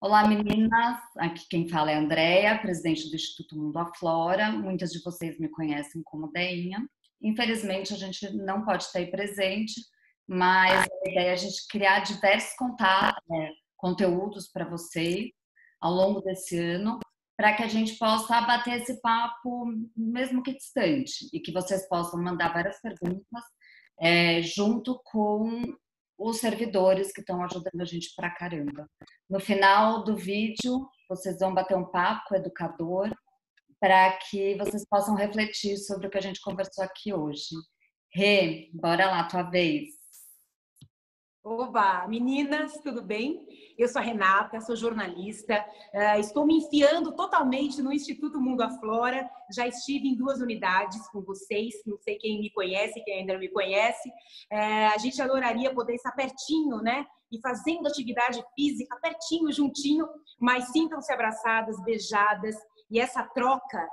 Olá, meninas. Aqui quem fala é a Andrea, presidente do Instituto Mundo Aflora. Muitas de vocês me conhecem como Deinha. Infelizmente, a gente não pode estar aí presente, mas a ideia é a gente criar diversos conteúdos para vocês ao longo desse ano, para que a gente possa bater esse papo, mesmo que distante, e que vocês possam mandar várias perguntas junto com os servidores que estão ajudando a gente pra caramba. No final do vídeo, vocês vão bater um papo com o educador para que vocês possam refletir sobre o que a gente conversou aqui hoje. Rê, bora lá, tua vez. Oba, meninas, tudo bem? Eu sou a Renata, sou jornalista, estou me enfiando totalmente no Instituto Mundo Aflora, já estive em 2 unidades com vocês, não sei quem me conhece, quem ainda não me conhece, a gente adoraria poder estar pertinho, né? E fazendo atividade física pertinho, juntinho, mas sintam-se abraçadas, beijadas, e essa troca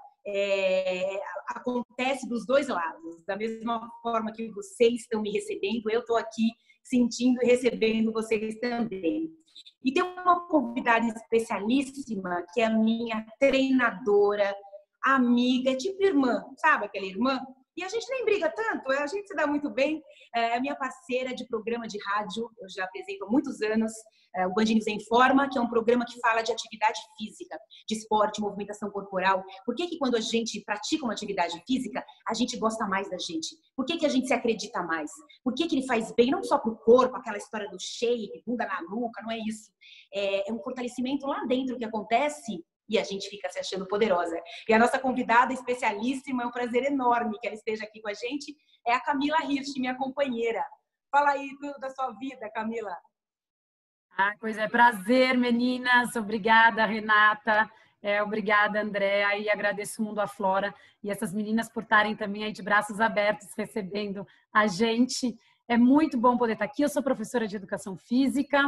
acontece dos dois lados, da mesma forma que vocês estão me recebendo, eu estou aqui sentindo e recebendo vocês também. E tem uma convidada especialíssima, que é a minha treinadora, amiga, tipo irmã, sabe aquela irmã? E a gente nem briga tanto, a gente se dá muito bem. É minha parceira de programa de rádio, eu já apresento há muitos anos, o Band News em Forma, que é um programa que fala de atividade física, de esporte, movimentação corporal. Por que quando a gente pratica uma atividade física, a gente gosta mais da gente? Por que a gente se acredita mais? Por que ele faz bem não só para o corpo, aquela história do shape, bunda na nuca, não é isso. É um fortalecimento lá dentro que acontece e a gente fica se achando poderosa. E a nossa convidada especialíssima, é um prazer enorme que ela esteja aqui com a gente, é a Camila Hirsch, minha companheira. Fala aí tudo da sua vida, Camila. Pois é, prazer, meninas. Obrigada, Renata. Obrigada, Andréa. E agradeço o Mundo Aflora e essas meninas por estarem também aí de braços abertos recebendo a gente. É muito bom poder estar aqui. Eu sou professora de educação física.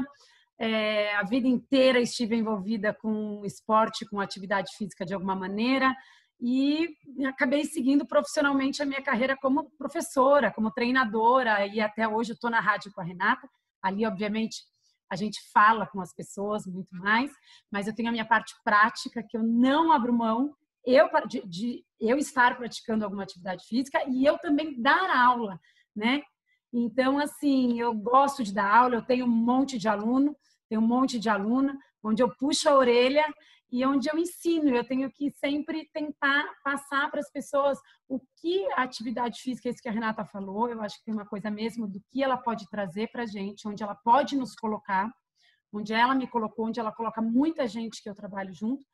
A vida inteira estive envolvida com esporte, com atividade física de alguma maneira e acabei seguindo profissionalmente a minha carreira como professora, como treinadora e até hoje eu estou na rádio com a Renata. Ali, obviamente, a gente fala com as pessoas muito mais, mas eu tenho a minha parte prática que eu não abro mão de eu estar praticando alguma atividade física e eu também dar aula, né? Então, assim, eu gosto de dar aula, eu tenho um monte de aluno, tenho um monte de aluna, onde eu puxo a orelha e onde eu ensino. Eu tenho que sempre tentar passar para as pessoas o que a atividade física, isso que a Renata falou, eu acho que tem uma coisa mesmo do que ela pode trazer para a gente, onde ela pode nos colocar, onde ela me colocou, onde ela coloca muita gente que eu trabalho junto,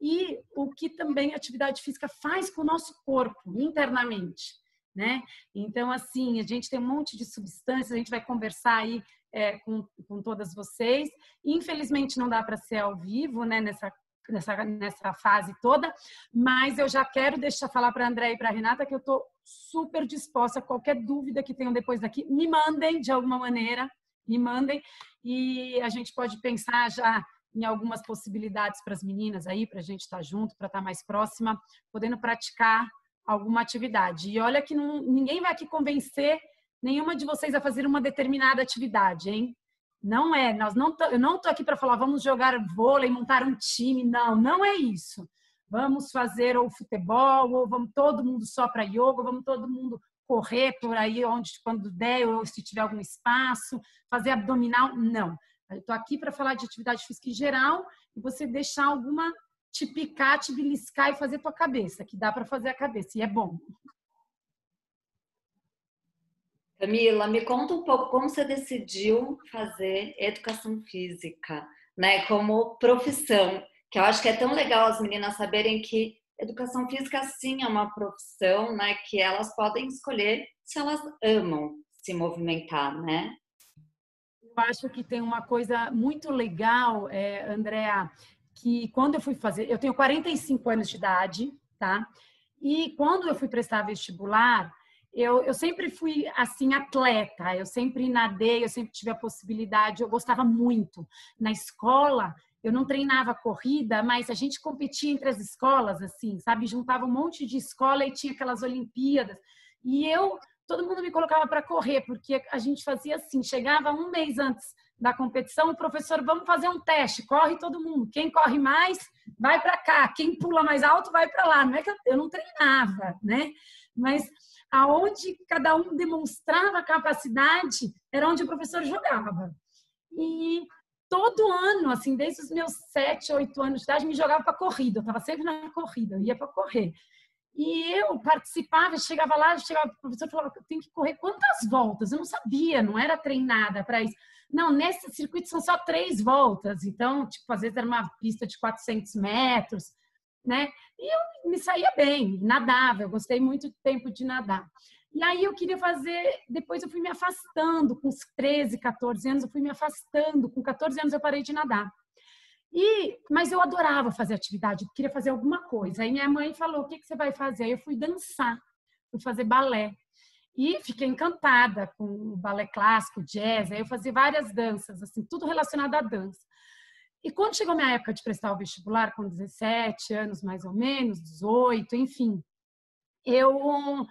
e o que também a atividade física faz com o nosso corpo, internamente, né? Então, assim, a gente tem um monte de substâncias, a gente vai conversar aí com todas vocês. Infelizmente, não dá para ser ao vivo, né, nessa fase toda, mas eu já quero falar para a André e para a Renata que eu estou super disposta a qualquer dúvida que tenham depois daqui, me mandem de alguma maneira, me mandem, e a gente pode pensar já em algumas possibilidades para as meninas aí, para a gente estar junto, para estar mais próxima, podendo praticar alguma atividade. E olha que ninguém vai aqui convencer nenhuma de vocês a fazer uma determinada atividade, hein? Não é, eu não estou aqui para falar, vamos jogar vôlei, montar um time, não é isso. Vamos fazer ou futebol, ou vamos todo mundo só para yoga, vamos todo mundo correr por aí quando der, ou se tiver algum espaço, fazer abdominal, não. Eu estou aqui para falar de atividade física em geral e você deixar alguma te picar, te beliscar e fazer tua cabeça, que dá para fazer a cabeça, e é bom. Camila, me conta um pouco como você decidiu fazer educação física, né, como profissão, que eu acho que é tão legal as meninas saberem que educação física sim é uma profissão, né, que elas podem escolher se elas amam se movimentar, né? Eu acho que tem uma coisa muito legal, Andréa, que quando eu fui fazer, eu tenho 45 anos de idade, tá? E quando eu fui prestar vestibular, eu sempre fui, assim, atleta, eu sempre nadei, eu sempre tive a possibilidade, eu gostava muito. Na escola, eu não treinava corrida, mas a gente competia entre as escolas, assim, sabe? Juntava um monte de escola e tinha aquelas Olimpíadas. E todo mundo me colocava para correr, porque a gente fazia assim, chegava um mês antes da competição, o professor, vamos fazer um teste, corre todo mundo. Quem corre mais, vai para cá. Quem pula mais alto, vai para lá. Não é que eu não treinava, né? Mas aonde cada um demonstrava capacidade, era onde o professor jogava. E todo ano, assim, desde os meus 7, 8 anos de idade, me jogava para corrida. Eu estava sempre na corrida, eu ia para correr. E eu participava, chegava lá, chegava o professor e falava que eu tenho que correr quantas voltas? Eu não sabia, não era treinada para isso. Não, nesse circuito são só 3 voltas. Então, tipo, às vezes era uma pista de 400 metros, né? E eu me saía bem, nadava. Eu gostei muito do tempo de nadar. E aí eu queria fazer... Depois eu fui me afastando. Com uns 13, 14 anos, eu fui me afastando. Com 14 anos, eu parei de nadar. Mas eu adorava fazer atividade, eu queria fazer alguma coisa. Aí minha mãe falou, o que você vai fazer? Aí eu fui dançar, fui fazer balé. E fiquei encantada com o balé clássico, jazz. Aí eu fazia várias danças, assim, tudo relacionado à dança. E quando chegou a minha época de prestar o vestibular, com 17 anos mais ou menos, 18, enfim, eu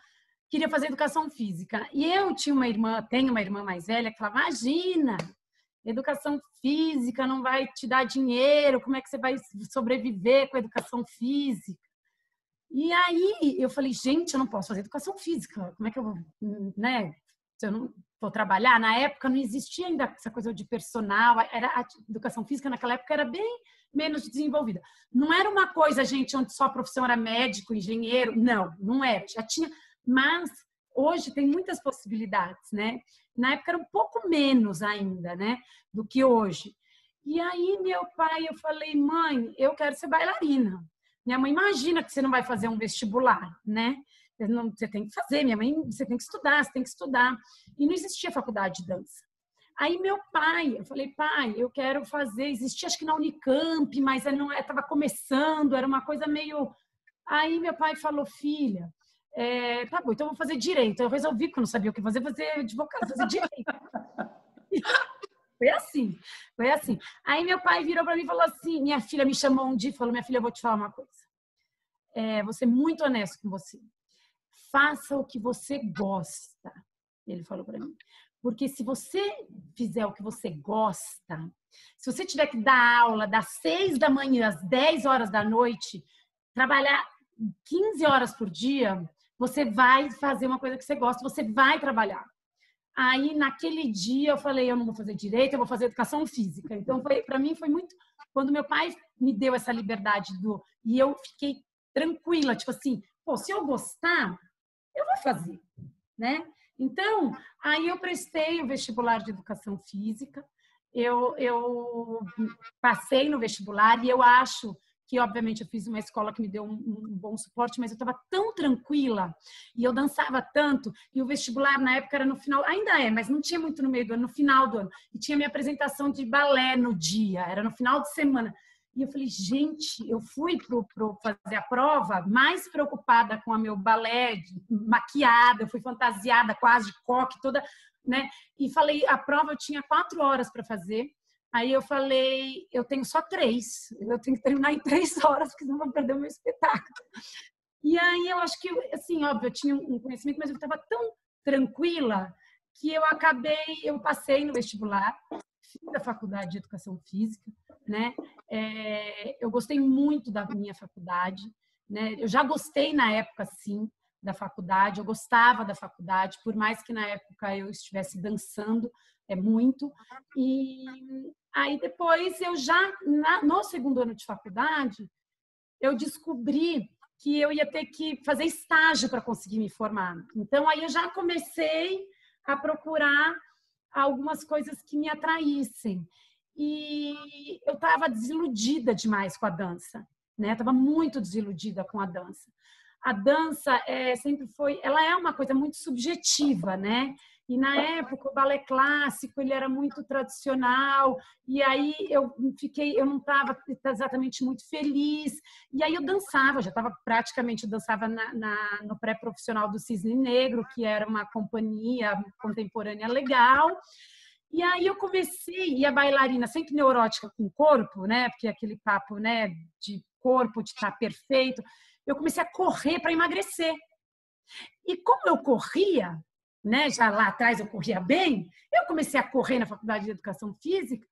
queria fazer educação física. E eu tinha uma irmã, tenho uma irmã mais velha, que falava, imagina, educação física não vai te dar dinheiro, como é que você vai sobreviver com a educação física? E aí eu falei, gente, eu não posso fazer educação física, como é que eu vou, né? Se eu não vou trabalhar, na época não existia ainda essa coisa de personal, a educação física naquela época era bem menos desenvolvida. Não era uma coisa, gente, onde só a profissão era médico, engenheiro, não era, já tinha, mas hoje tem muitas possibilidades, né? Na época era um pouco menos ainda, né? Do que hoje. E aí, meu pai, eu falei, mãe, eu quero ser bailarina. Minha mãe, imagina que você não vai fazer um vestibular, né? Você tem que fazer, minha mãe, você tem que estudar, você tem que estudar. E não existia faculdade de dança. Aí, meu pai, eu falei, pai, eu quero fazer, existia acho que na Unicamp, mas não estava começando, era uma coisa meio... Aí, meu pai falou, filha, tá bom, então eu vou fazer direito. Eu resolvi, porque eu não sabia o que fazer advogado, fazer direito. Foi assim, foi assim. Aí meu pai virou para mim e falou assim, minha filha me chamou um dia e falou, minha filha, eu vou te falar uma coisa. Vou ser muito honesto com você. Faça o que você gosta. Ele falou para mim. Porque se você fizer o que você gosta, se você tiver que dar aula das 6 da manhã às 10 horas da noite, trabalhar 15 horas por dia, você vai fazer uma coisa que você gosta, você vai trabalhar. Aí, naquele dia, eu falei, eu não vou fazer direito, eu vou fazer educação física. Então, para mim, foi muito... Quando meu pai me deu essa liberdade e eu fiquei tranquila, tipo assim, pô, se eu gostar, eu vou fazer, né? Então, aí eu prestei o vestibular de educação física, eu passei no vestibular e eu acho que, obviamente, eu fiz uma escola que me deu um bom suporte, mas eu estava tão tranquila e eu dançava tanto, e o vestibular na época era no final, ainda mas não tinha muito no meio do ano, no final do ano, e tinha minha apresentação de balé no dia, era no final de semana. E eu falei, gente, eu fui para fazer a prova mais preocupada com a meu balé, maquiada, eu fui fantasiada quase de coque, toda, né? E falei, a prova eu tinha 4 horas para fazer. Aí eu falei, eu tenho só 3, eu tenho que terminar em 3 horas, porque senão eu vou perder o meu espetáculo. E aí eu acho que, assim, óbvio, eu tinha um conhecimento, mas eu estava tão tranquila que eu passei no vestibular, fiz a faculdade de Educação Física, né? Eu gostei muito da minha faculdade, né? Eu já gostei na época, sim, da faculdade, eu gostava da faculdade, por mais que na época eu estivesse dançando, muito. E aí depois eu já, no segundo ano de faculdade, eu descobri que eu ia ter que fazer estágio para conseguir me formar. Então aí eu já comecei a procurar algumas coisas que me atraíssem. E eu estava desiludida demais com a dança, né? Eu estava muito desiludida com a dança. A dança sempre foi, ela é uma coisa muito subjetiva, né? E na época o balé clássico ele era muito tradicional e aí eu não estava exatamente muito feliz e aí eu dançava, já estava praticamente, eu dançava no pré-profissional do Cisne Negro, que era uma companhia contemporânea legal. E aí eu comecei, e a bailarina sempre neurótica com o corpo, né? Porque aquele papo, né, de corpo, de estar perfeito. Eu comecei a correr para emagrecer. E como eu corria, né? Já lá atrás eu corria bem. Eu comecei a correr na Faculdade de Educação Física.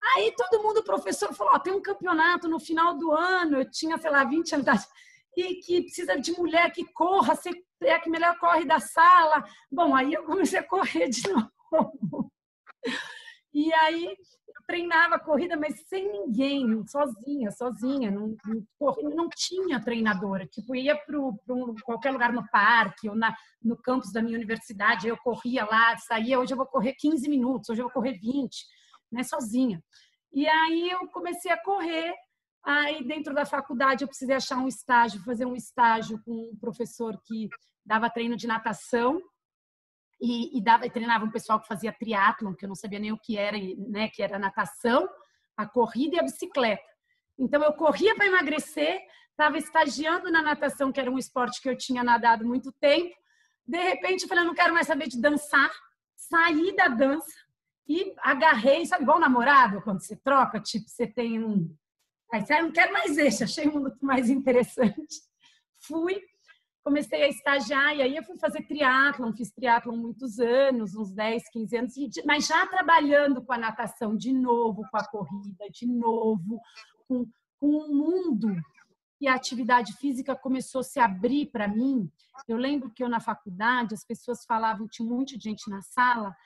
Aí todo mundo, o professor, falou, tem um campeonato no final do ano. Eu tinha, sei lá, 20 anos e que precisa de mulher que corra, você é a que melhor corre da sala. Bom, aí eu comecei a correr de novo. E aí eu treinava corrida, mas sem ninguém, sozinha. Não tinha treinadora. Tipo, ia para qualquer lugar no parque ou no campus da minha universidade. Eu corria lá, saía, hoje eu vou correr 15 minutos, hoje eu vou correr 20, né, sozinha. E aí eu comecei a correr. Aí dentro da faculdade eu precisei achar um estágio, fazer um estágio com um professor que dava treino de natação. E treinava um pessoal que fazia triatlon, que eu não sabia nem o que era, né, que era a natação, a corrida e a bicicleta. Então, eu corria para emagrecer, estava estagiando na natação, que era um esporte que eu tinha nadado muito tempo. De repente, eu falei, eu não quero mais saber de dançar. Saí da dança e agarrei, sabe, igual namorado, quando você troca, tipo, você tem um... Aí você, não quero mais esse, achei muito mais interessante. Fui. Comecei a estagiar e aí eu fui fazer triatlon, fiz triatlon muitos anos, uns 10, 15 anos, mas já trabalhando com a natação de novo, com a corrida de novo, com um mundo e a atividade física começou a se abrir para mim. Eu lembro que eu na faculdade, as pessoas falavam, tinha um monte de gente na sala,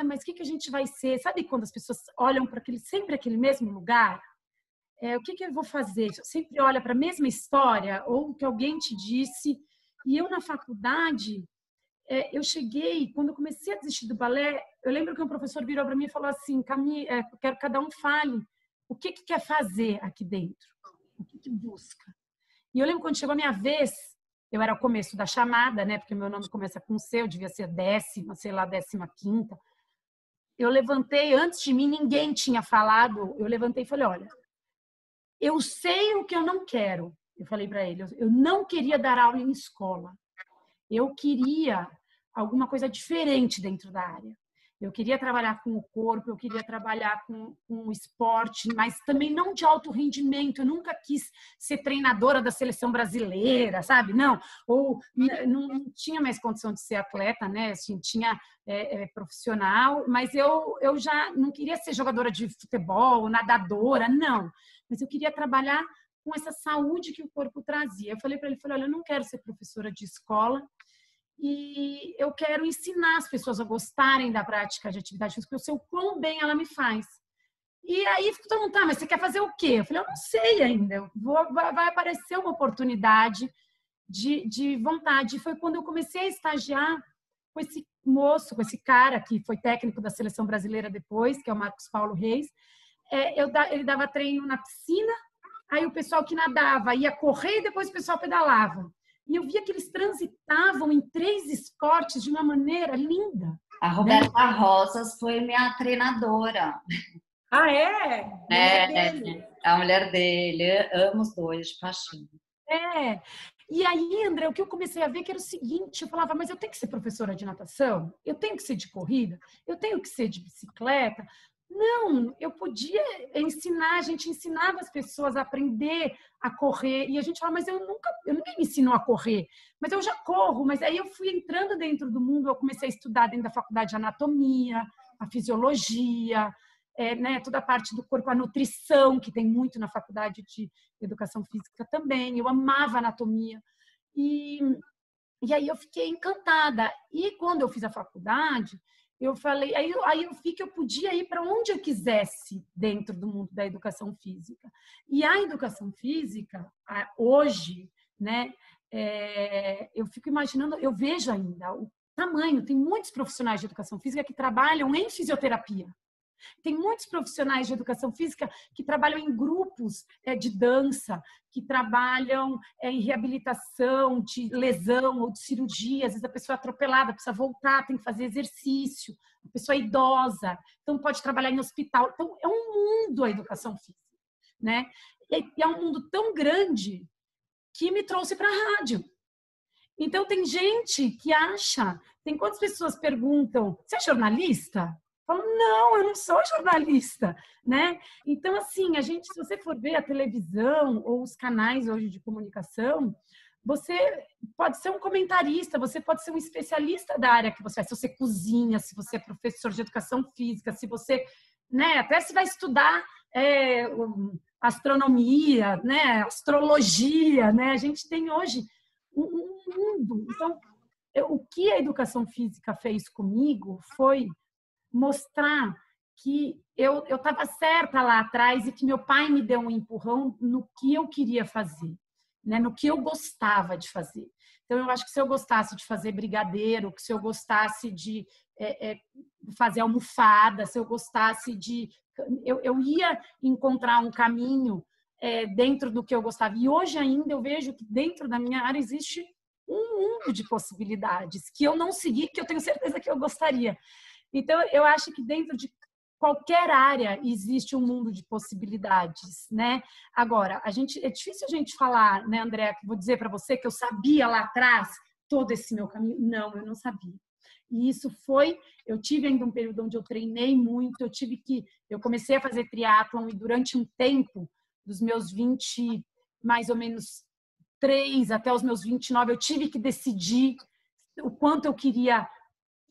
mas o que a gente vai ser? Sabe quando as pessoas olham para sempre aquele mesmo lugar? O que eu vou fazer? Sempre olha para a mesma história ou o que alguém te disse. E eu, na faculdade, eu cheguei, quando eu comecei a desistir do balé, eu lembro que um professor virou para mim e falou assim, Camille, eu quero que cada um fale o que quer fazer aqui dentro, o que busca. E eu lembro quando chegou a minha vez, eu era o começo da chamada, né? Porque meu nome começa com C, eu devia ser 10ª, sei lá, 15ª. Eu levantei, antes de mim, ninguém tinha falado, eu levantei e falei, olha, eu sei o que eu não quero. Eu falei para ele, eu não queria dar aula em escola. Eu queria alguma coisa diferente dentro da área. Eu queria trabalhar com o corpo, eu queria trabalhar com o esporte, mas também não de alto rendimento. Eu nunca quis ser treinadora da seleção brasileira, sabe? Não. Ou não tinha mais condição de ser atleta, né? Assim, tinha profissional, mas eu já não queria ser jogadora de futebol, nadadora, não. Mas eu queria trabalhar com essa saúde que o corpo trazia. Eu falei para ele, olha, eu não quero ser professora de escola e eu quero ensinar as pessoas a gostarem da prática de atividade física, porque eu sei o quão bem ela me faz. E aí todo mundo, mas você quer fazer o quê? Eu falei, eu não sei ainda, vai aparecer uma oportunidade de vontade. E foi quando eu comecei a estagiar com esse moço, com esse cara que foi técnico da seleção brasileira depois, que é o Marcos Paulo Reis. Ele dava treino na piscina, aí o pessoal que nadava ia correr e depois o pessoal pedalava. E eu via que eles transitavam em 3 esportes de uma maneira linda. A Roberta Rosas foi minha treinadora. Ah, é? É a mulher dele. Amo os dois, de paixão. E aí, André, o que eu comecei a ver que era o seguinte, eu falava, mas eu tenho que ser professora de natação? Eu tenho que ser de corrida? Eu tenho que ser de bicicleta? Não, eu podia ensinar, a gente ensinava as pessoas a aprender a correr, e a gente falava, mas ninguém me ensinou a correr, mas eu já corro, mas aí eu fui entrando dentro do mundo, eu comecei a estudar dentro da faculdade de anatomia, a fisiologia, né, toda a parte do corpo, a nutrição, que tem muito na faculdade de educação física também, eu amava anatomia, e aí eu fiquei encantada, e quando eu fiz a faculdade, eu falei, aí eu vi que eu podia ir para onde eu quisesse dentro do mundo da educação física. E a educação física, hoje, né, eu fico imaginando, eu vejo ainda o tamanho, tem muitos profissionais de educação física que trabalham em fisioterapia. Tem muitos profissionais de educação física que trabalham em grupos de dança, que trabalham em reabilitação de lesão ou de cirurgia. Às vezes a pessoa é atropelada, precisa voltar, tem que fazer exercício. A pessoa é idosa, então pode trabalhar em hospital. Então é um mundo a educação física, né? E é um mundo tão grande que me trouxe para a rádio. Então tem gente que acha, tem quantas pessoas perguntam, você é jornalista? Falo, não, eu não sou jornalista, né? Então, assim, se você for ver a televisão ou os canais hoje de comunicação, você pode ser um comentarista, você pode ser um especialista da área que você faz. Se você cozinha, se você é professor de educação física, se você, né, até se vai estudar astronomia, né, astrologia, né? A gente tem hoje um mundo. Então, o que a educação física fez comigo foi mostrar que eu estava certa lá atrás e que meu pai me deu um empurrão no que eu queria fazer, né? No que eu gostava de fazer. Então, eu acho que se eu gostasse de fazer brigadeiro, que se eu gostasse de fazer almofada, se eu gostasse de... Eu ia encontrar um caminho dentro do que eu gostava. E hoje ainda eu vejo que dentro da minha área existe um mundo de possibilidades que eu não segui, que eu tenho certeza que eu gostaria. Então, eu acho que dentro de qualquer área existe um mundo de possibilidades, né? Agora, é difícil a gente falar, né, André, que vou dizer para você que eu sabia lá atrás todo esse meu caminho. Não, eu não sabia. E isso eu tive ainda um período onde eu treinei muito, eu comecei a fazer triatlon e durante um tempo, dos meus 20, mais ou menos 3 até os meus 29, eu tive que decidir o quanto eu queria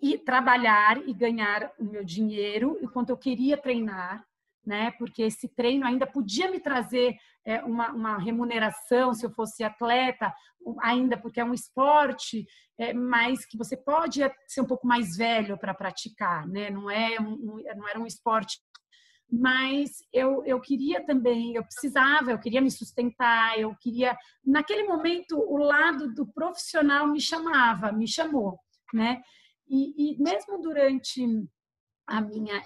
ir trabalhar e ganhar o meu dinheiro e quanto eu queria treinar, né? Porque esse treino ainda podia me trazer uma remuneração se eu fosse atleta, ainda porque é um esporte, mas que você pode ser um pouco mais velho para praticar, né? Não era um esporte, mas eu queria também, eu queria me sustentar, eu queria... Naquele momento, o lado do profissional me chamou, né? E mesmo durante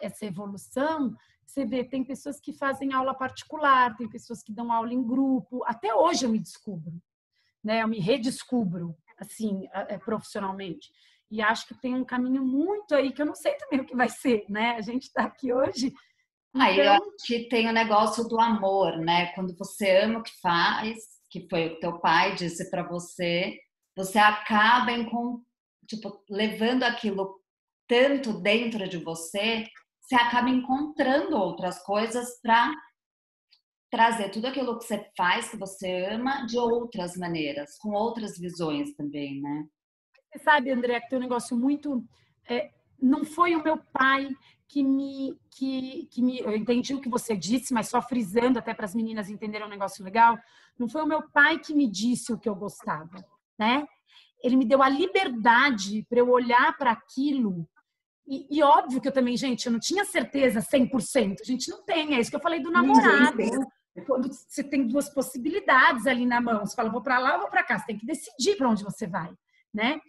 essa evolução, você vê, tem pessoas que fazem aula particular, tem pessoas que dão aula em grupo. Até hoje eu me descubro, né? Eu me redescubro, assim, profissionalmente. E acho que tem um caminho muito aí que eu não sei também o que vai ser, né? A gente está aqui hoje. Aí eu acho que tem o negócio do amor, né? Quando você ama o que faz, que foi o que teu pai disse para você, você acaba levando aquilo tanto dentro de você, você acaba encontrando outras coisas para trazer tudo aquilo que você faz, que você ama, de outras maneiras, com outras visões também, né? Você sabe, André, que tem um negócio muito... não foi o meu pai que me... Eu entendi o que você disse, mas só frisando até para as meninas entenderem um negócio legal. Não foi o meu pai que me disse o que eu gostava, né? Ele me deu a liberdade para eu olhar para aquilo. E óbvio que eu também, gente, eu não tinha certeza 100%. A gente não tem, é isso que eu falei do namorado. Quando você tem duas possibilidades ali na mão, você fala, vou para lá ou vou para cá. Você tem que decidir para onde você vai, né?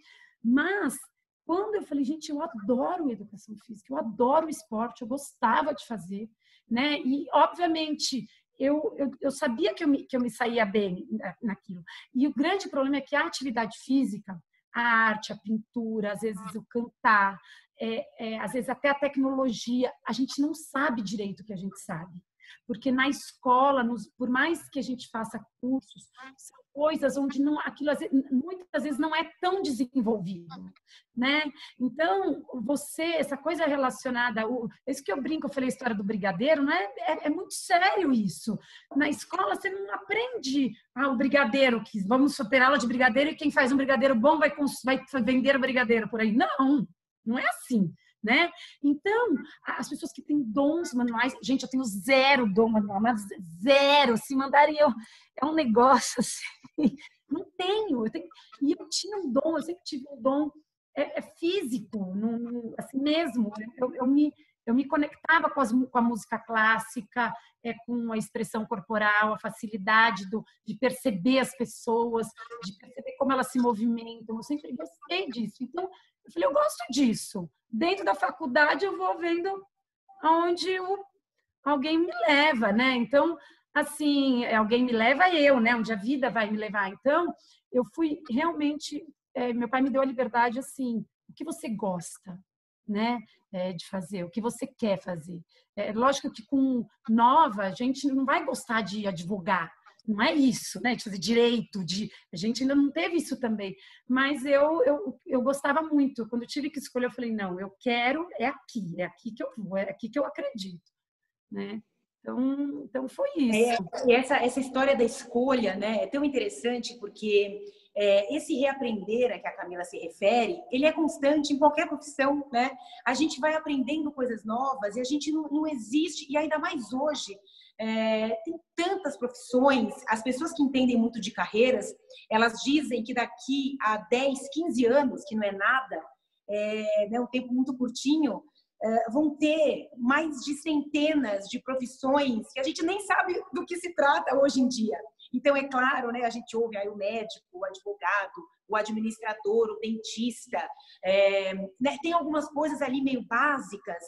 Mas quando eu falei, gente, eu adoro educação física, eu adoro esporte, eu gostava de fazer, né? E, obviamente, eu sabia que eu me saía bem naquilo. E o grande problema é que a atividade física, a arte, a pintura, às vezes o cantar, às vezes até a tecnologia, a gente não sabe direito o que a gente sabe. Porque na escola, por mais que a gente faça cursos, são coisas onde aquilo muitas vezes não é tão desenvolvido, né? Então, essa coisa relacionada, isso que eu brinco, eu falei a história do brigadeiro, não é muito sério isso. Na escola você não aprende o brigadeiro, que vamos ter aula de brigadeiro e quem faz um brigadeiro bom vai vender o brigadeiro por aí. Não é assim. Né? Então, as pessoas que têm dons manuais, gente, eu tenho 0 dom manual, mas 0, se mandarem é um negócio assim, não tenho, e eu tinha um dom, eu sempre tive um dom físico, assim mesmo, eu me conectava com a música clássica, com a expressão corporal, a facilidade de perceber as pessoas, de perceber como elas se movimentam, eu sempre gostei disso, então eu falei, eu gosto disso. Dentro da faculdade eu vou vendo aonde alguém me leva, né? Então, assim, alguém me leva né? Onde a vida vai me levar. Então, eu fui realmente... meu pai me deu a liberdade, assim, o que você gosta, né? De fazer, o que você quer fazer. Lógico que com nova, a gente não vai gostar de advogar, não é isso, né? De fazer direito, a gente ainda não teve isso também. Mas eu gostava muito. Quando eu tive que escolher, eu falei, não, eu quero, é aqui que eu vou, é aqui que eu acredito, né? Então foi isso. E essa história da escolha, né, é tão interessante porque esse reaprender a que a Camila se refere, ele é constante em qualquer profissão, né? A gente vai aprendendo coisas novas e a gente não existe, e ainda mais hoje, tem tantas profissões, as pessoas que entendem muito de carreiras, elas dizem que daqui a 10, 15 anos, que não é nada, né, um tempo muito curtinho, vão ter mais de centenas de profissões que a gente nem sabe do que se trata hoje em dia. Então, é claro, né, a gente ouve aí o médico, o advogado, o administrador, o dentista, né, tem algumas coisas ali meio básicas,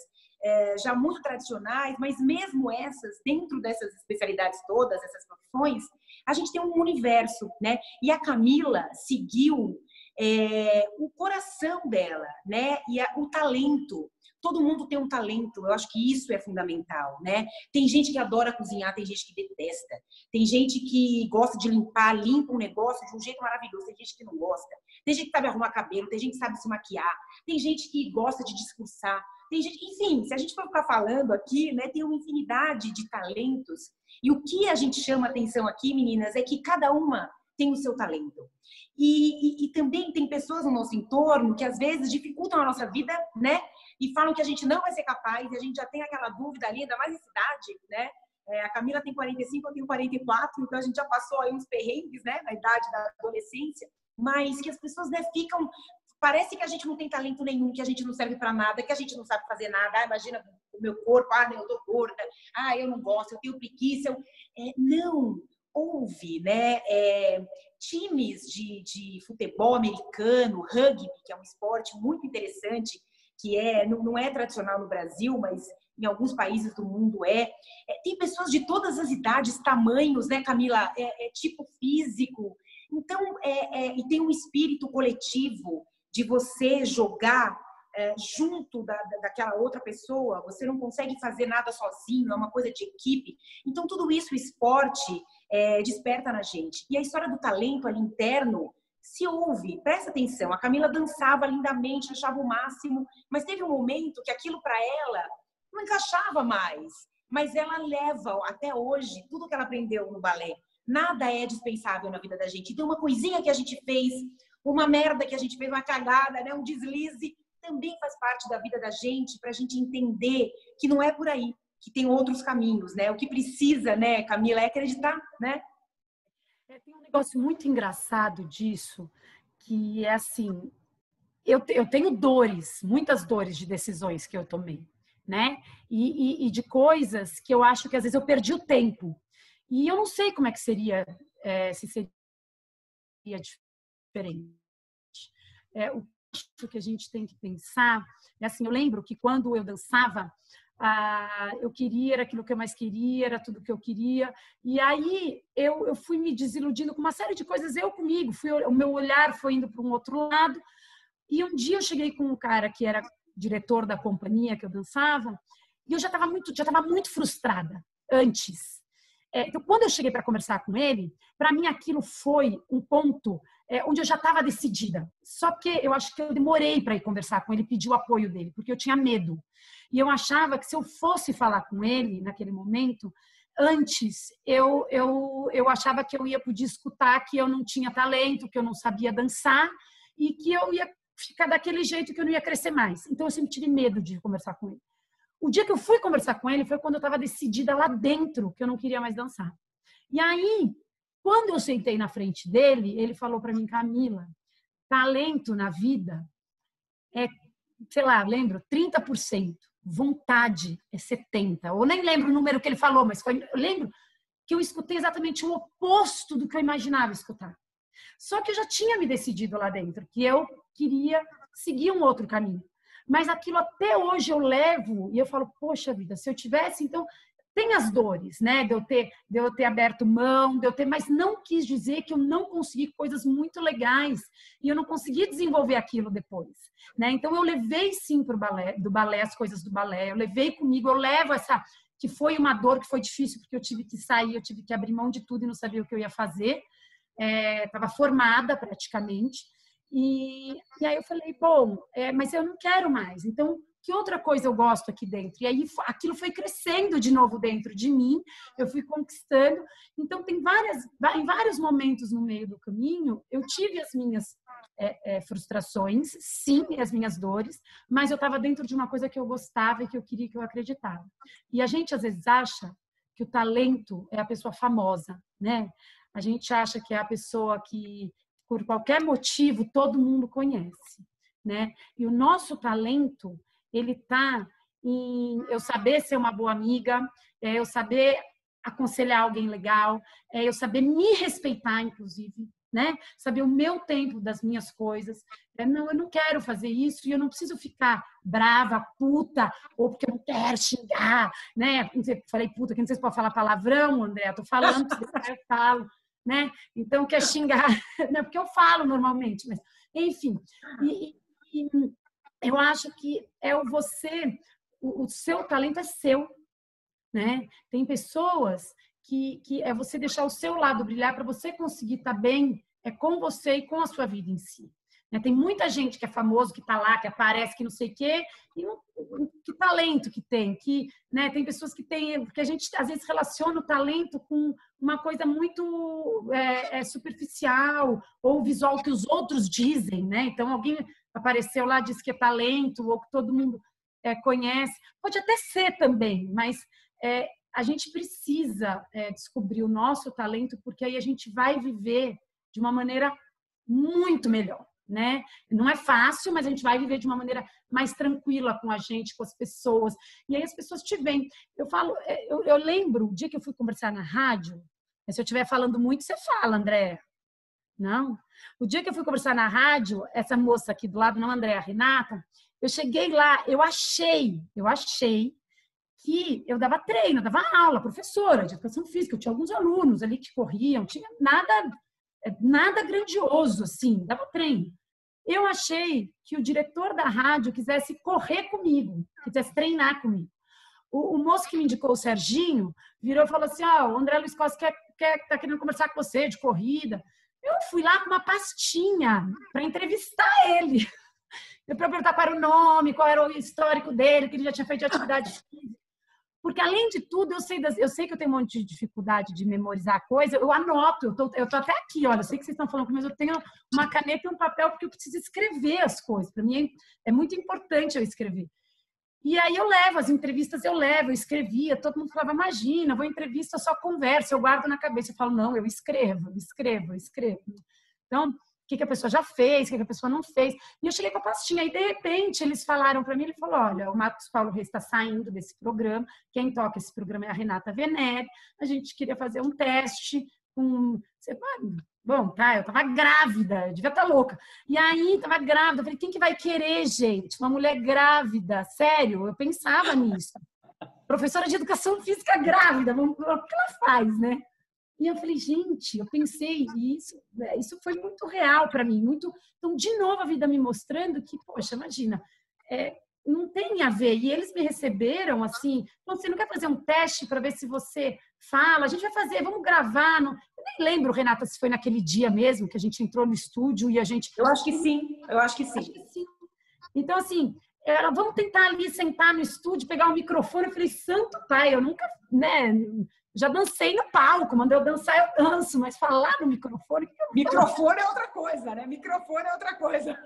já muito tradicionais, mas mesmo essas, dentro dessas especialidades todas, essas profissões, a gente tem um universo, né? E a Camila seguiu o coração dela, né? E o talento. Todo mundo tem um talento, eu acho que isso é fundamental, né? Tem gente que adora cozinhar, tem gente que detesta. Tem gente que gosta de limpar, limpa um negócio de um jeito maravilhoso, tem gente que não gosta. Tem gente que sabe arrumar cabelo, tem gente que sabe se maquiar, tem gente que gosta de discursar, tem gente, enfim, se a gente for ficar falando aqui, né, tem uma infinidade de talentos. E o que a gente chama atenção aqui, meninas, é que cada uma tem o seu talento. E também tem pessoas no nosso entorno que às vezes dificultam a nossa vida, né? E falam que a gente não vai ser capaz, e a gente já tem aquela dúvida ali, ainda mais em cidade, né? A Camila tem 45, eu tenho 44, então a gente já passou aí uns perrengues, né? Na idade da adolescência, mas que as pessoas, né, ficam... Parece que a gente não tem talento nenhum, que a gente não serve para nada, que a gente não sabe fazer nada. Imagina o meu corpo, eu tô gorda, eu não gosto, eu tenho preguiça. Não, houve, né? Times de futebol americano, rugby, que é um esporte muito interessante, que não é tradicional no Brasil, mas em alguns países do mundo tem pessoas de todas as idades, tamanhos, né, Camila? Tipo físico. Então, e tem um espírito coletivo de você jogar junto daquela outra pessoa. Você não consegue fazer nada sozinho, é uma coisa de equipe. Então, tudo isso, o esporte, desperta na gente. E a história do talento ali interno se ouve, presta atenção. A Camila dançava lindamente, achava o máximo, mas teve um momento que aquilo para ela não encaixava mais. Mas ela leva até hoje tudo que ela aprendeu no balé. Nada é dispensável na vida da gente. Então, uma coisinha que a gente fez, uma merda que a gente fez, uma cagada, né, um deslize, também faz parte da vida da gente, para a gente entender que não é por aí, que tem outros caminhos, né? O que precisa, né, Camila, é acreditar, né? Tem um negócio muito engraçado disso, que é assim, eu tenho dores, muitas dores de decisões que eu tomei, né? E de coisas que eu acho que às vezes eu perdi o tempo. E eu não sei como é que seria, se seria diferente. O que a gente tem que pensar é assim, eu lembro que quando eu dançava, eu queria, era aquilo que eu mais queria, era tudo que eu queria, e aí eu fui me desiludindo com uma série de coisas, eu comigo, o meu olhar foi indo para um outro lado, e um dia eu cheguei com um cara que era diretor da companhia que eu dançava, e eu já estava muito frustrada antes. Então, quando eu cheguei para conversar com ele, para mim aquilo foi um ponto onde eu já estava decidida. Só que eu acho que eu demorei para ir conversar com ele, pedir o apoio dele, porque eu tinha medo. E eu achava que se eu fosse falar com ele naquele momento, antes eu achava que eu ia poder escutar que eu não tinha talento, que eu não sabia dançar e que eu ia ficar daquele jeito, que eu não ia crescer mais. Então eu sempre tive medo de conversar com ele. O dia que eu fui conversar com ele foi quando eu estava decidida lá dentro que eu não queria mais dançar. E aí, quando eu sentei na frente dele, ele falou para mim: Camila, talento na vida sei lá, lembro, 30%, vontade é 70%. Eu nem lembro o número que ele falou, mas eu lembro que eu escutei exatamente o oposto do que eu imaginava escutar. Só que eu já tinha me decidido lá dentro que eu queria seguir um outro caminho. Mas aquilo até hoje eu levo e eu falo, poxa vida, se eu tivesse, então tem as dores, né? De eu ter aberto mão, mas não quis dizer que eu não consegui coisas muito legais e eu não consegui desenvolver aquilo depois, né? Então eu levei sim para do balé, as coisas do balé, eu levei comigo, eu levo essa, que foi uma dor, que foi difícil porque eu tive que sair, eu tive que abrir mão de tudo e não sabia o que eu ia fazer, estava formada praticamente. E aí eu falei, bom, mas eu não quero mais. Então, o que outra coisa eu gosto aqui dentro? E aí aquilo foi crescendo de novo dentro de mim, eu fui conquistando. Então, em vários momentos no meio do caminho, eu tive as minhas frustrações, sim, as minhas dores, mas eu estava dentro de uma coisa que eu gostava e que eu queria, que eu acreditava. E a gente, às vezes, acha que o talento é a pessoa famosa, né? A gente acha que é a pessoa que, por qualquer motivo, todo mundo conhece, né? E o nosso talento, ele está em eu saber ser uma boa amiga, eu saber aconselhar alguém legal, eu saber me respeitar, inclusive, né? Saber o meu tempo das minhas coisas. Não, eu não quero fazer isso e eu não preciso ficar brava, puta, ou porque eu não quero xingar, né? Falei puta, que não sei se pode falar palavrão, André, tô falando, eu falo, né? Então, quer xingar, não é porque eu falo normalmente, mas enfim. E eu acho que o seu talento é seu, né? Tem pessoas que é você deixar o seu lado brilhar para você conseguir estar bem com você e com a sua vida em si. Né? Tem muita gente que é famoso, que está lá, que aparece, que não sei o quê, e que talento que tem, que, né? Tem pessoas que têm, porque a gente às vezes relaciona o talento com uma coisa muito superficial, ou visual que os outros dizem, né? Então alguém apareceu lá, disse que é talento, ou que todo mundo conhece, pode até ser também, mas a gente precisa descobrir o nosso talento, porque aí a gente vai viver de uma maneira muito melhor, né? Não é fácil, mas a gente vai viver de uma maneira mais tranquila com a gente, com as pessoas. E aí as pessoas te veem. Eu falo, eu lembro o dia que eu fui conversar na rádio, se eu estiver falando muito, você fala, André. Não? O dia que eu fui conversar na rádio, essa moça aqui do lado, não, André, a Renata, eu cheguei lá, eu achei que eu dava treino, eu dava aula, professora de educação física, eu tinha alguns alunos ali que corriam, tinha nada grandioso, assim, dava treino. Eu achei que o diretor da rádio quisesse correr comigo, quisesse treinar comigo. O moço que me indicou, o Serginho, virou e falou assim, o André Luiz Costa tá querendo conversar com você de corrida. Eu fui lá com uma pastinha para entrevistar ele, para perguntar qual era o nome, qual era o histórico dele, que ele já tinha feito de atividade física. Porque, além de tudo, eu sei que eu tenho um monte de dificuldade de memorizar coisa, eu anoto, eu tô até aqui, olha, eu sei que vocês estão falando comigo, mas eu tenho uma caneta e um papel porque eu preciso escrever as coisas. Para mim é muito importante eu escrever. E aí eu levo, as entrevistas eu escrevia, todo mundo falava, imagina, vou em entrevista, só conversa, eu guardo na cabeça. Eu falo, não, eu escrevo. Então, o que a pessoa já fez, o que a pessoa não fez. E eu cheguei com a pastinha, e de repente eles falaram para mim, ele falou, olha, o Marcos Paulo Reis está saindo desse programa, quem toca esse programa é a Renata Venere, a gente queria fazer um teste com... Bom, tá, eu tava grávida, eu devia estar louca. E aí, tava grávida, eu falei, quem que vai querer, gente? Uma mulher grávida, sério, eu pensava nisso. Professora de educação física grávida, o que ela faz, né? E eu falei, gente, eu pensei, e isso foi muito real para mim, muito. Então, de novo, a vida me mostrando que, poxa, imagina, não tem a ver. E eles me receberam assim, você não quer fazer um teste para ver se você fala? A gente vai fazer, vamos gravar. Não... Eu nem lembro, Renata, se foi naquele dia mesmo que a gente entrou no estúdio e a gente... Eu acho que sim, Acho que sim. Então, assim, vamos tentar ali sentar no estúdio, pegar o microfone. Eu falei, santo pai, eu nunca, né... Já dancei no palco, mandei eu dançar, eu danço, mas falar no microfone... Microfone é outra coisa, né? Microfone é outra coisa.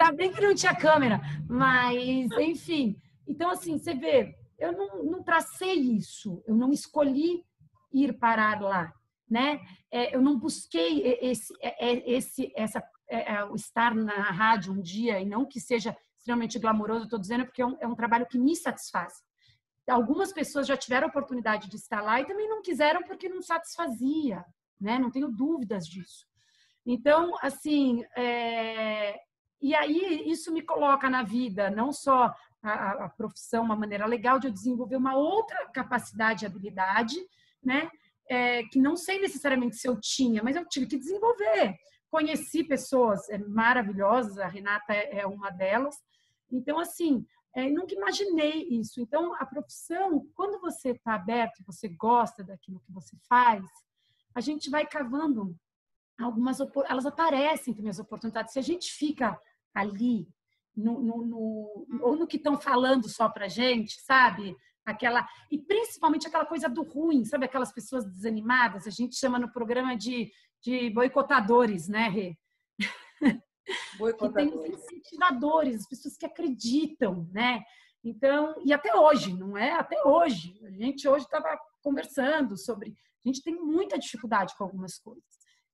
Ainda bem que não tinha câmera, mas, enfim. Então, assim, você vê, eu não tracei isso, eu não escolhi ir parar lá, né? Eu não busquei estar na rádio um dia, e não que seja extremamente glamouroso, estou dizendo porque é um trabalho que me satisfaz. Algumas pessoas já tiveram a oportunidade de estar lá e também não quiseram porque não satisfazia, né? Não tenho dúvidas disso. Então, assim, e aí isso me coloca na vida, não só a profissão, uma maneira legal de eu desenvolver uma outra capacidade e habilidade, né? Que não sei necessariamente se eu tinha, mas eu tive que desenvolver. Conheci pessoas maravilhosas, a Renata é uma delas. Então, assim, nunca imaginei isso. Então, a profissão, quando você está aberto, você gosta daquilo que você faz, a gente vai cavando elas aparecem também as oportunidades. Se a gente fica ali, ou no que estão falando só pra gente, sabe? E principalmente aquela coisa do ruim, sabe? Aquelas pessoas desanimadas, a gente chama no programa de boicotadores, né, Rê? Que tem os incentivadores, as pessoas que acreditam, né? Então, e até hoje, não é? Até hoje. A gente hoje estava conversando sobre... A gente tem muita dificuldade com algumas coisas.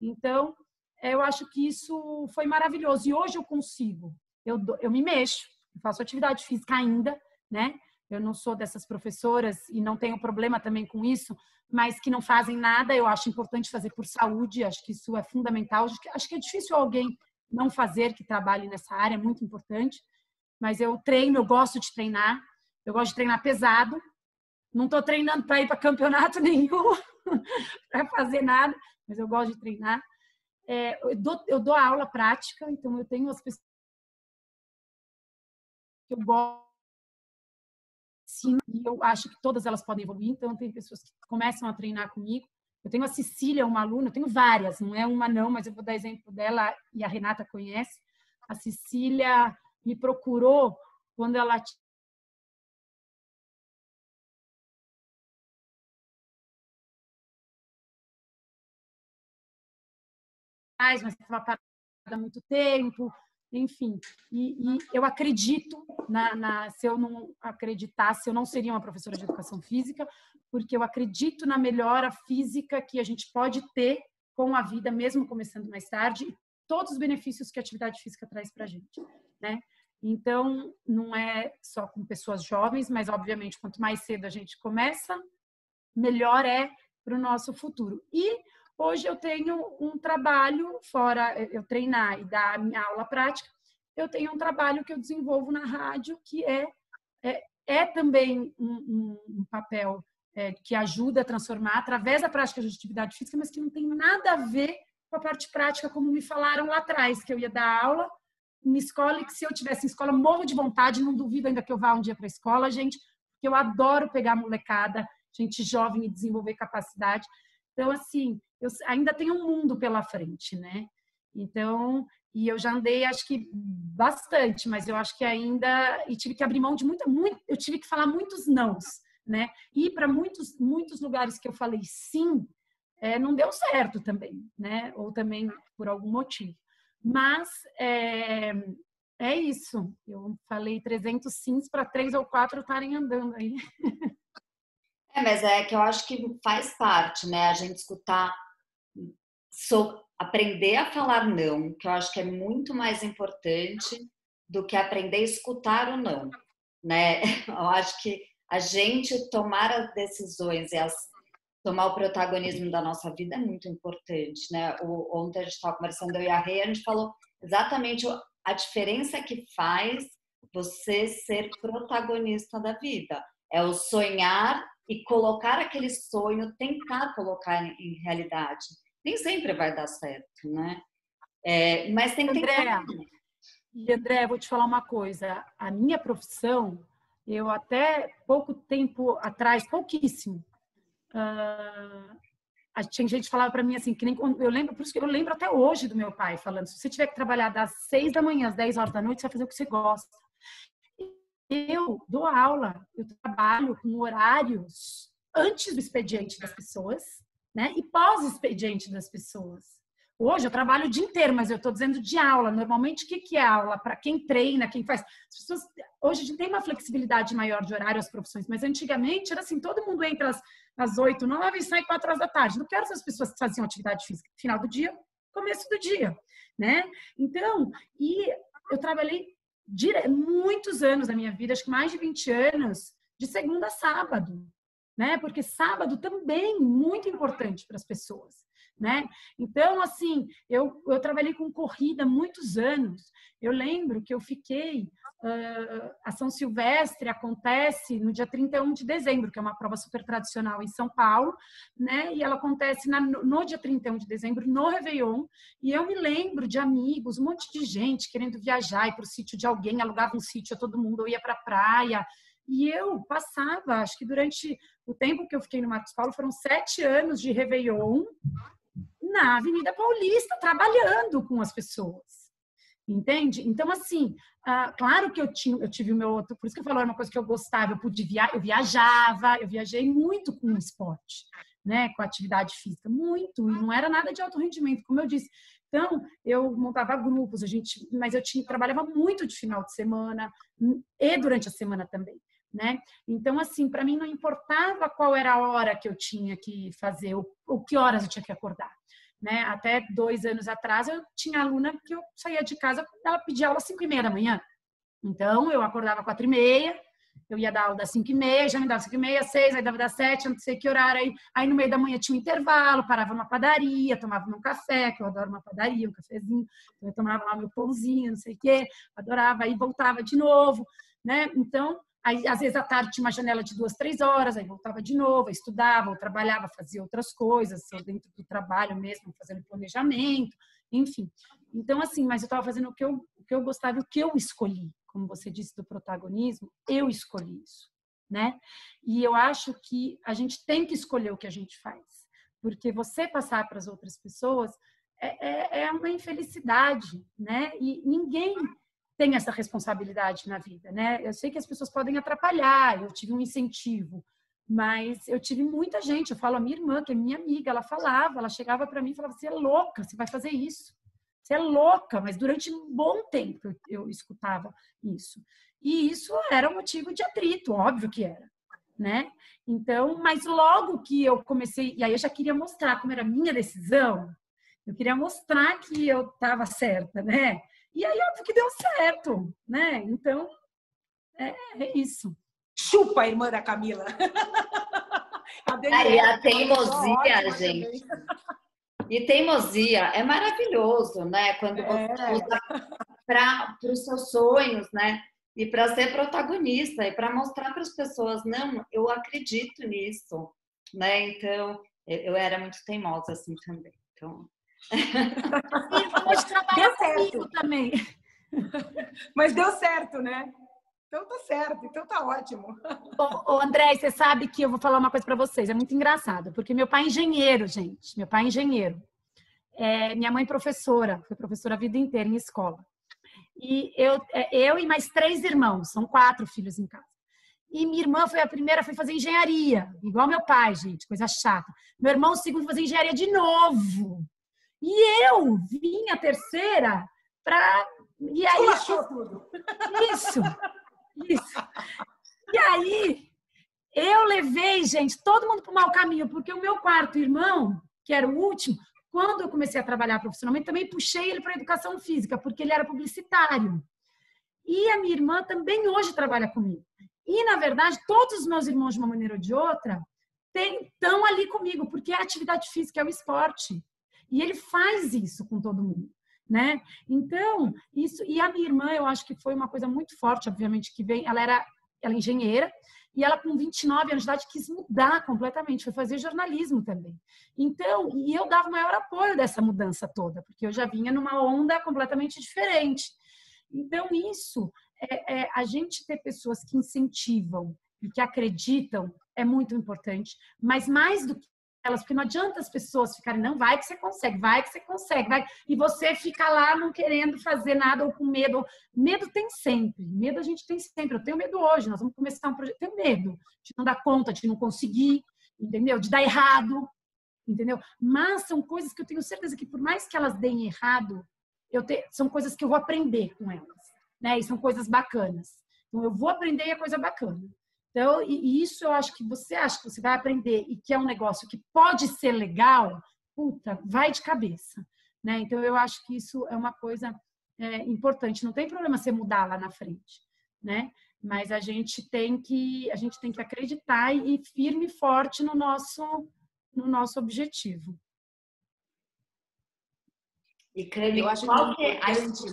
Então, eu acho que isso foi maravilhoso. E hoje eu consigo. Eu me mexo, eu faço atividade física ainda, né? Eu não sou dessas professoras e não tenho problema também com isso, mas que não fazem nada. Eu acho importante fazer por saúde, acho que isso é fundamental. Acho que é difícil alguém não fazer que trabalhe nessa área, é muito importante. Mas eu treino, eu gosto de treinar. Eu gosto de treinar pesado. Não estou treinando para ir para campeonato nenhum, para fazer nada, mas eu gosto de treinar. Eu dou aula prática, então eu tenho as pessoas que eu gosto, sim, e eu acho que todas elas podem evoluir, então tem pessoas que começam a treinar comigo. Eu tenho a Cecília, uma aluna, eu tenho várias, não é uma não, mas eu vou dar exemplo dela e a Renata conhece. A Cecília me procurou quando ela mas estava parada há muito tempo, enfim. E eu acredito, se eu não acreditasse, eu não seria uma professora de educação física, porque eu acredito na melhora física que a gente pode ter com a vida, mesmo começando mais tarde, e todos os benefícios que a atividade física traz para a gente, né? Então, não é só com pessoas jovens, mas, obviamente, quanto mais cedo a gente começa, melhor é para o nosso futuro. E hoje eu tenho um trabalho, fora eu treinar e dar a minha aula prática, eu tenho um trabalho que eu desenvolvo na rádio, que é também um papel que ajuda a transformar através da prática de atividade física, mas que não tem nada a ver com a parte prática, como me falaram lá atrás, que eu ia dar aula em escola e que se eu tivesse em escola, morro de vontade, não duvido ainda que eu vá um dia para a escola, gente, porque eu adoro pegar molecada, gente jovem e desenvolver capacidade. Então, assim, eu ainda tenho um mundo pela frente, né? Então, e eu já andei, acho que bastante, mas eu acho que ainda... E tive que abrir mão de eu tive que falar muitos nãos, né? E para muitos lugares que eu falei sim, não deu certo também, né? Ou também por algum motivo. Mas é isso. Eu falei 300 sims para 3 ou 4 estarem andando aí. Mas é que eu acho que faz parte, né? A gente escutar, aprender a falar não, que eu acho que é muito mais importante do que aprender a escutar o não, né? Eu acho que a gente tomar as decisões e tomar o protagonismo da nossa vida é muito importante, né? Ontem a gente estava conversando, eu e a Rê, a gente falou exatamente a diferença que faz você ser protagonista da vida. É o sonhar e colocar aquele sonho, tentar colocar em realidade. Nem sempre vai dar certo, né? Mas tem que tentar. André, vou te falar uma coisa. A minha profissão, eu até pouco tempo atrás, pouquíssimo, tinha gente que falava para mim assim, que nem eu lembro, por isso que eu lembro até hoje do meu pai falando, se você tiver que trabalhar das 6 da manhã às 10 horas da noite, você vai fazer o que você gosta. Eu dou aula, eu trabalho com horários antes do expediente das pessoas, né? E pós-expediente das pessoas. Hoje eu trabalho o dia inteiro, mas eu estou dizendo de aula. Normalmente, o que é aula? Para quem treina, quem faz... As pessoas, hoje a gente tem uma flexibilidade maior de horário às profissões, mas antigamente era assim, todo mundo entra às 8, 9 e sai 4 horas da tarde. Não quero essas pessoas que faziam atividade física no final do dia, começo do dia, né? Então, e eu trabalhei muitos anos da minha vida, acho que mais de 20 anos, de segunda a sábado, né? Porque sábado também é muito importante para as pessoas, né? Então, assim, eu trabalhei com corrida muitos anos. Eu lembro que eu fiquei... a São Silvestre acontece no dia 31 de dezembro, que é uma prova super tradicional em São Paulo, né? E ela acontece no dia 31 de dezembro, no Réveillon. E eu me lembro de amigos, um monte de gente querendo viajar, ir para o sítio de alguém, alugava um sítio, todo mundo, eu ia para a praia. E eu passava, acho que durante o tempo que eu fiquei no Marcos Paulo, foram 7 anos de Réveillon na Avenida Paulista, trabalhando com as pessoas. Entende? Então, assim, claro que eu tive o meu outro, por isso que eu falo, era uma coisa que eu gostava, eu viajava, eu viajei muito com o esporte, né, com a atividade física, muito, e não era nada de alto rendimento, como eu disse. Então, eu montava grupos, mas eu trabalhava muito de final de semana e durante a semana também, né? Então, assim, para mim não importava qual era a hora que eu tinha que fazer, ou que horas eu tinha que acordar. Né? Até 2 anos atrás, eu tinha aluna que eu saía de casa, ela pedia aula às 5h30 da manhã. Então, eu acordava às 4h30, eu ia dar aula das 5h30, já me dava 5h30, 6, aí dava das 7, não sei que horário. Aí no meio da manhã tinha um intervalo, parava numa padaria, tomava um café, que eu adoro uma padaria, um cafezinho. Então, eu tomava lá meu pãozinho, não sei o quê, adorava, aí voltava de novo, né? Então, aí, às vezes, à tarde tinha uma janela de 2, 3 horas, aí voltava de novo, estudava, ou trabalhava, fazia outras coisas, dentro do trabalho mesmo, fazendo planejamento, enfim. Então, assim, mas eu estava fazendo o que eu gostava, o que eu escolhi. Como você disse do protagonismo, eu escolhi isso, né? E eu acho que a gente tem que escolher o que a gente faz, porque você passar para as outras pessoas é uma infelicidade, né? E ninguém tem essa responsabilidade na vida, né? Eu sei que as pessoas podem atrapalhar, eu tive um incentivo, mas eu tive muita gente. Eu falo, a minha irmã, que é minha amiga, ela chegava para mim e falava: você é louca, você vai fazer isso. Você é louca, mas durante um bom tempo eu escutava isso. E isso era um motivo de atrito, óbvio que era, né? Então, mas logo que eu comecei, e aí eu já queria mostrar como era a minha decisão, eu queria mostrar que eu estava certa, né? E aí, óbvio que deu certo, né? Então, é isso. Chupa a irmã da Camila. Aí a teimosia, gente. E teimosia é maravilhoso, né? Quando você usa para os seus sonhos, né? E para ser protagonista e para mostrar para as pessoas, não, eu acredito nisso, né? Então, eu era muito teimosa assim também. Então, hoje trabalha comigo também. Mas deu certo, né? Então tá certo, então tá ótimo. Ô, André, você sabe que eu vou falar uma coisa para vocês, é muito engraçado, porque meu pai é engenheiro, gente, meu pai é engenheiro. Minha mãe professora, foi professora a vida inteira em escola. E eu e mais 3 irmãos, são 4 filhos em casa. E minha irmã foi a primeira, foi fazer engenharia, igual meu pai, gente, coisa chata. Meu irmão, o segundo, fazer engenharia de novo. E eu vim a terceira para... E aí... tudo. Isso. E aí, eu levei, gente, todo mundo para o mau caminho, porque o meu 4º irmão, que era o último, quando eu comecei a trabalhar profissionalmente, também puxei ele para a educação física, porque ele era publicitário. E a minha irmã também hoje trabalha comigo. E, na verdade, todos os meus irmãos, de uma maneira ou de outra, estão ali comigo, porque a atividade física é o esporte. E ele faz isso com todo mundo, né? Então, isso... E a minha irmã, eu acho que foi uma coisa muito forte, obviamente, que vem... Ela é engenheira, e ela, com 29 anos de idade, quis mudar completamente, foi fazer jornalismo também. Então, e eu dava o maior apoio dessa mudança toda, porque eu já vinha numa onda completamente diferente. Então, isso, a gente ter pessoas que incentivam e que acreditam é muito importante, mas mais do que elas, porque não adianta as pessoas ficarem, não, vai que você consegue, vai, e você fica lá não querendo fazer nada ou com medo. Medo tem sempre, medo a gente tem sempre. Eu tenho medo hoje, nós vamos começar um projeto, tenho medo de não dar conta, de não conseguir, entendeu? De dar errado, entendeu? Mas são coisas que eu tenho certeza que por mais que elas deem errado, são coisas que eu vou aprender com elas, né? E são coisas bacanas. Então, eu vou aprender e é coisa bacana. Então, e isso eu acho que você acha que você vai aprender e que é um negócio que pode ser legal, puta, vai de cabeça, né? Então, eu acho que isso é uma coisa importante. Não tem problema você mudar lá na frente, né? Mas a gente tem que acreditar e ir firme e forte no nosso objetivo. E Cami, eu acho qual que é importante...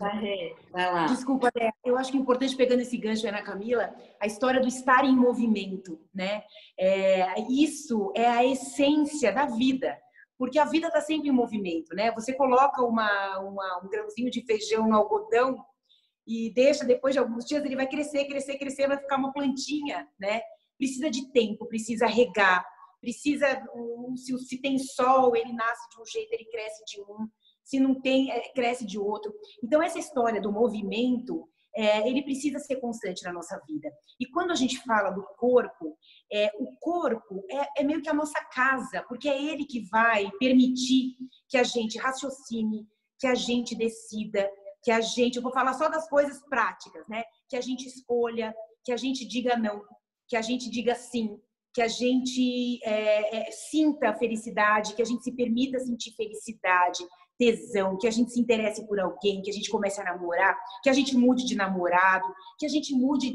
Vai lá. Desculpa, André. Eu acho que é importante, pegando esse gancho aí na Camila, a história do estar em movimento, né? Isso é a essência da vida, porque a vida está sempre em movimento, né? Você coloca um grãozinho de feijão no algodão e deixa, depois de alguns dias, ele vai crescer, vai ficar uma plantinha, né? Precisa de tempo, precisa regar, precisa... Se tem sol, ele nasce de um jeito, ele cresce de um... Se não tem, cresce de outro. Então, essa história do movimento, ele precisa ser constante na nossa vida. E quando a gente fala do corpo, o corpo é meio que a nossa casa, porque é ele que vai permitir que a gente raciocine, que a gente decida, que a gente, eu vou falar só das coisas práticas, né? Que a gente escolha, que a gente diga não, que a gente diga sim, que a gente sinta felicidade, que a gente se permita sentir felicidade, tesão, que a gente se interesse por alguém, que a gente comece a namorar, que a gente mude de namorado, que a gente mude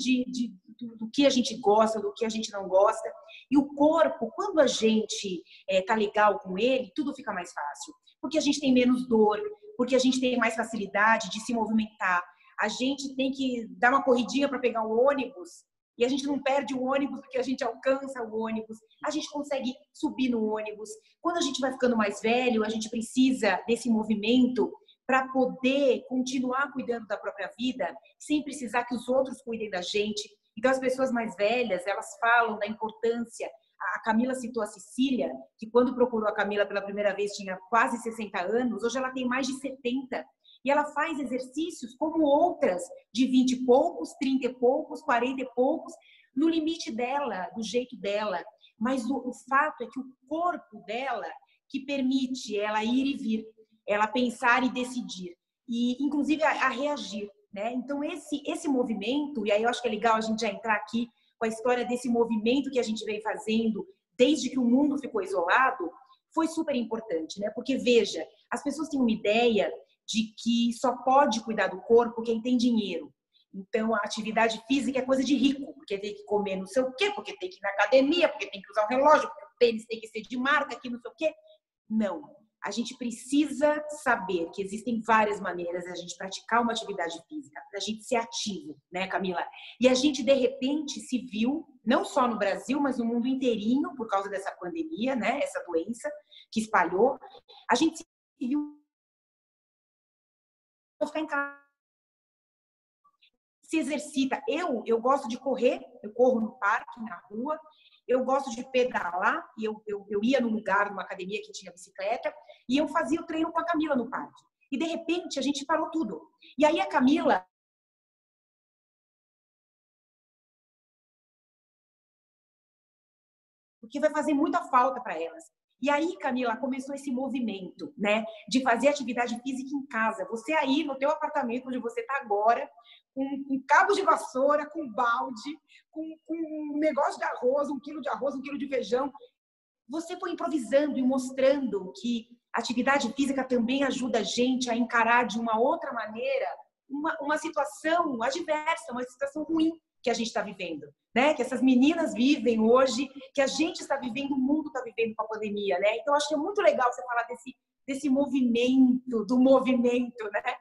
do que a gente gosta, do que a gente não gosta. E o corpo, quando a gente tá legal com ele, tudo fica mais fácil. Porque a gente tem menos dor, porque a gente tem mais facilidade de se movimentar. A gente tem que dar uma corridinha para pegar um ônibus e a gente não perde o ônibus porque a gente alcança o ônibus. A gente consegue subir no ônibus. Quando a gente vai ficando mais velho, a gente precisa desse movimento para poder continuar cuidando da própria vida sem precisar que os outros cuidem da gente. Então, as pessoas mais velhas, elas falam da importância. A Camila citou a Cecília, que quando procurou a Camila pela primeira vez tinha quase 60 anos, hoje ela tem mais de 70. E ela faz exercícios como outras de 20 e poucos, 30 e poucos, 40 e poucos, no limite dela, do jeito dela. Mas o fato é que o corpo dela que permite ela ir e vir, ela pensar e decidir, e inclusive a reagir, né? Então esse movimento, e aí eu acho que é legal a gente já entrar aqui com a história desse movimento que a gente vem fazendo desde que o mundo ficou isolado, foi super importante, né? Porque veja, as pessoas têm uma ideia de que só pode cuidar do corpo quem tem dinheiro. Então, a atividade física é coisa de rico, porque tem que comer não sei o quê, porque tem que ir na academia, porque tem que usar um relógio, porque o tênis tem que ser de marca, que não sei o quê. Não. A gente precisa saber que existem várias maneiras de a gente praticar uma atividade física, da gente ser ativo, né, Camila? E a gente, de repente, se viu, não só no Brasil, mas no mundo inteirinho, por causa dessa pandemia, né, essa doença que espalhou, a gente se viu ficar em casa, se exercita. Eu gosto de correr, eu corro no parque, na rua, eu gosto de pedalar, e eu ia num lugar, numa academia que tinha bicicleta, e eu fazia o treino com a Camila no parque. E, de repente, a gente parou tudo. E aí a Camila... porque vai fazer muita falta para elas. E aí, Camila, começou esse movimento, né, de fazer atividade física em casa. Você aí no teu apartamento, onde você está agora, com cabo de vassoura, com balde, com um negócio de arroz, 1 quilo de arroz, 1 quilo de feijão. Você foi improvisando e mostrando que a atividade física também ajuda a gente a encarar de uma outra maneira uma situação adversa, uma situação ruim que a gente está vivendo, né? Que essas meninas vivem hoje, que a gente está vivendo, o mundo está vivendo com a pandemia, né? Então, acho que é muito legal você falar desse movimento, do movimento, né?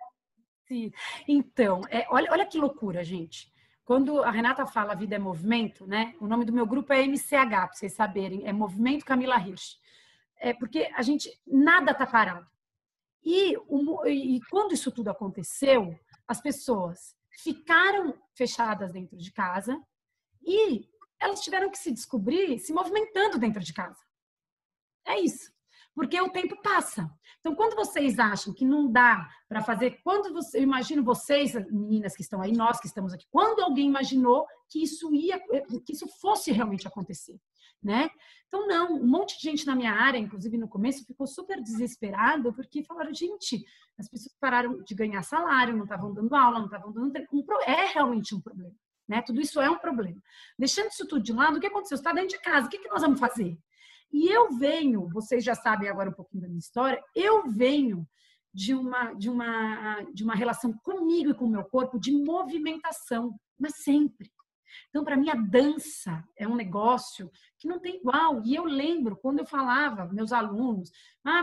Sim. Então, olha que loucura, gente. Quando a Renata fala Vida é Movimento, né? O nome do meu grupo é MCH, para vocês saberem, é Movimento Camila Hirsch. Porque a gente, nada está parado. E quando isso tudo aconteceu, as pessoas ficaram fechadas dentro de casa e elas tiveram que se descobrir se movimentando dentro de casa. É isso. Porque o tempo passa. Então, quando vocês acham que não dá para fazer, eu imagino vocês, meninas que estão aí, nós que estamos aqui, quando alguém imaginou que isso fosse realmente acontecer, né? Então, não, um monte de gente na minha área, inclusive no começo, ficou super desesperada porque falaram, gente, as pessoas pararam de ganhar salário, não estavam dando aula, não estavam dando... É realmente um problema, né? Tudo isso é um problema. Deixando isso tudo de lado, o que aconteceu? Você está dentro de casa, o que nós vamos fazer? E eu venho, vocês já sabem agora um pouquinho da minha história, eu venho de uma relação comigo e com o meu corpo de movimentação, mas sempre. Então, para mim, a dança é um negócio que não tem igual. E eu lembro, quando eu falava meus alunos,